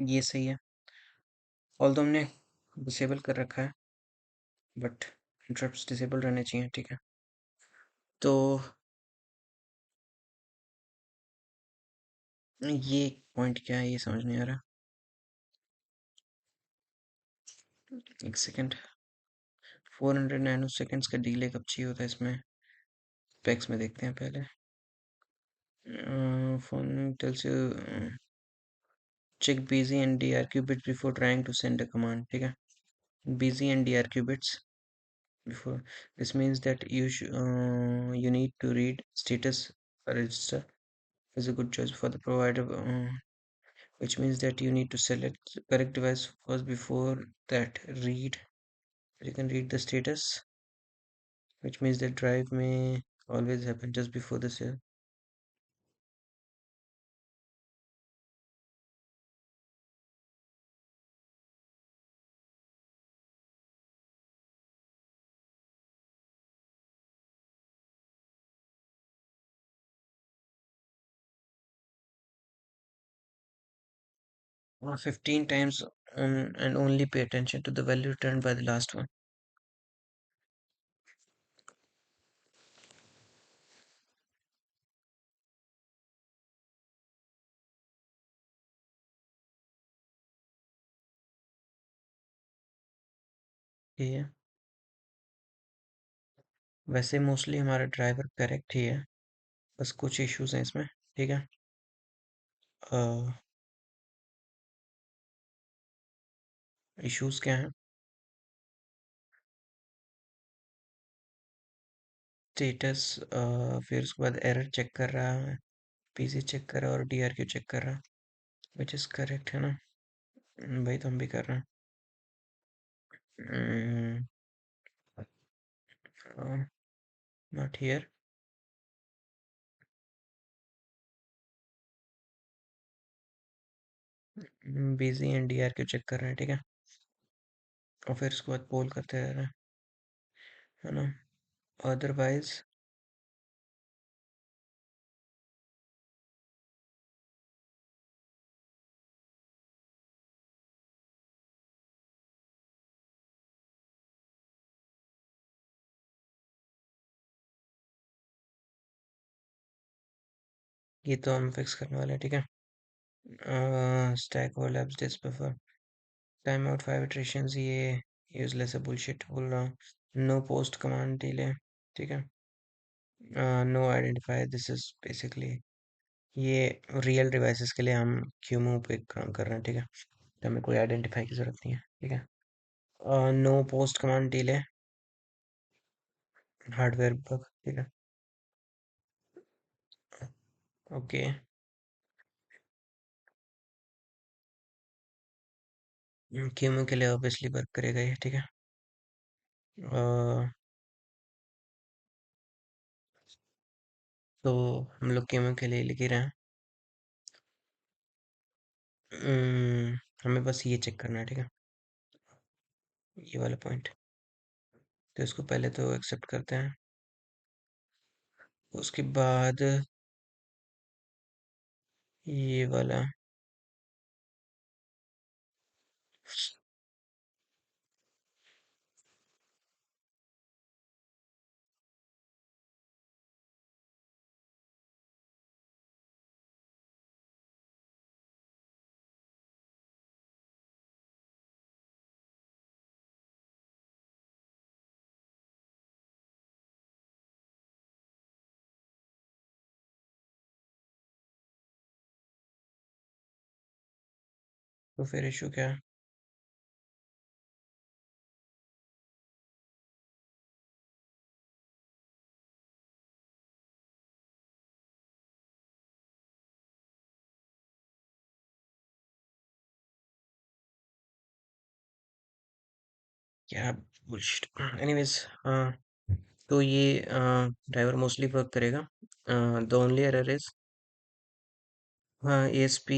ये सही है। ऑल तो हमने डिसेबल कर रखा है, बट इंटरप्ट्स डिसेबल रहने चाहिए, ठीक है। तो ये पॉइंट क्या है, ये समझ नहीं आ रहा। एक सेकेंड। 400 नैनो सेकेंड्स का डीले कब चाहिए होता है इसमें? स्पेक्स में देखते हैं पहले। Phone tells you check busy and DRQ bits before trying to send a command, ठीक है। busy and DRQ bits before, this means that you need to read status register is a good choice for the provider, which means that you need to select correct device first before that read. You can read the status, which means that drive may always happen just before the sale. Or 15 times and only pay attention to the value returned by the last one. ये है। वैसे mostly हमारा driver correct ही है, बस कुछ issues हैं इसमें, ठीक है। इश्यूज क्या हैं? स्टेटस, फिर उसके बाद एरर चेक कर रहा है, पीसी चेक कर रहा है और DRQ चेक कर रहा है, विच इज़ करेक्ट है ना? भाई तो हम भी कर रहे हैं। Not here. Busy and DRQ check कर रहे हैं, ठीक है। और फिर उसके बाद पोल करते रह रहे हैं, है ना। अदरवाइज ये तो हम फिक्स करने वाले हैं, ठीक है। Stack overlaps disk buffer, time out 5 iterations, ये यूजलेस है, बुलशिट बोल रहा हूँ। नो पोस्ट कमांड डिले, ठीक है। No identify, this is basically ये रियल डिवाइसेस के लिए हम क्यूमो पे काम कर रहे हैं, ठीक है। तो हमें कोई आइडेंटिफाई की जरूरत नहीं है, ठीक है। No post command delay, hardware bug, ठीक है। ओके। क्यूमो के लिए ऑब्वियसली वर्क करेगा ये, ठीक है। अ, तो हम लोग क्यूमो के लिए लिख ही रहे हैं। हमें बस ये चेक करना है, ठीक है, ये वाला पॉइंट। तो इसको पहले तो एक्सेप्ट करते हैं, उसके बाद ये वाला। तो फिर इशू क्या है? क्या बुलशिट। एनीवेज, तो ये ड्राइवर मोस्टली वर्क करेगा। The only error is ASP,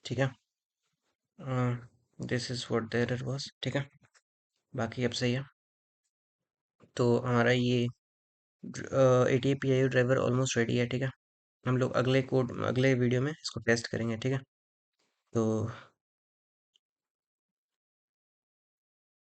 ठीक है। This is what the error was, ठीक है। बाकी अब सही है। तो हमारा ये ATA PIO driver almost ready है, ठीक है। हम लोग अगले वीडियो में इसको टेस्ट करेंगे, ठीक है। तो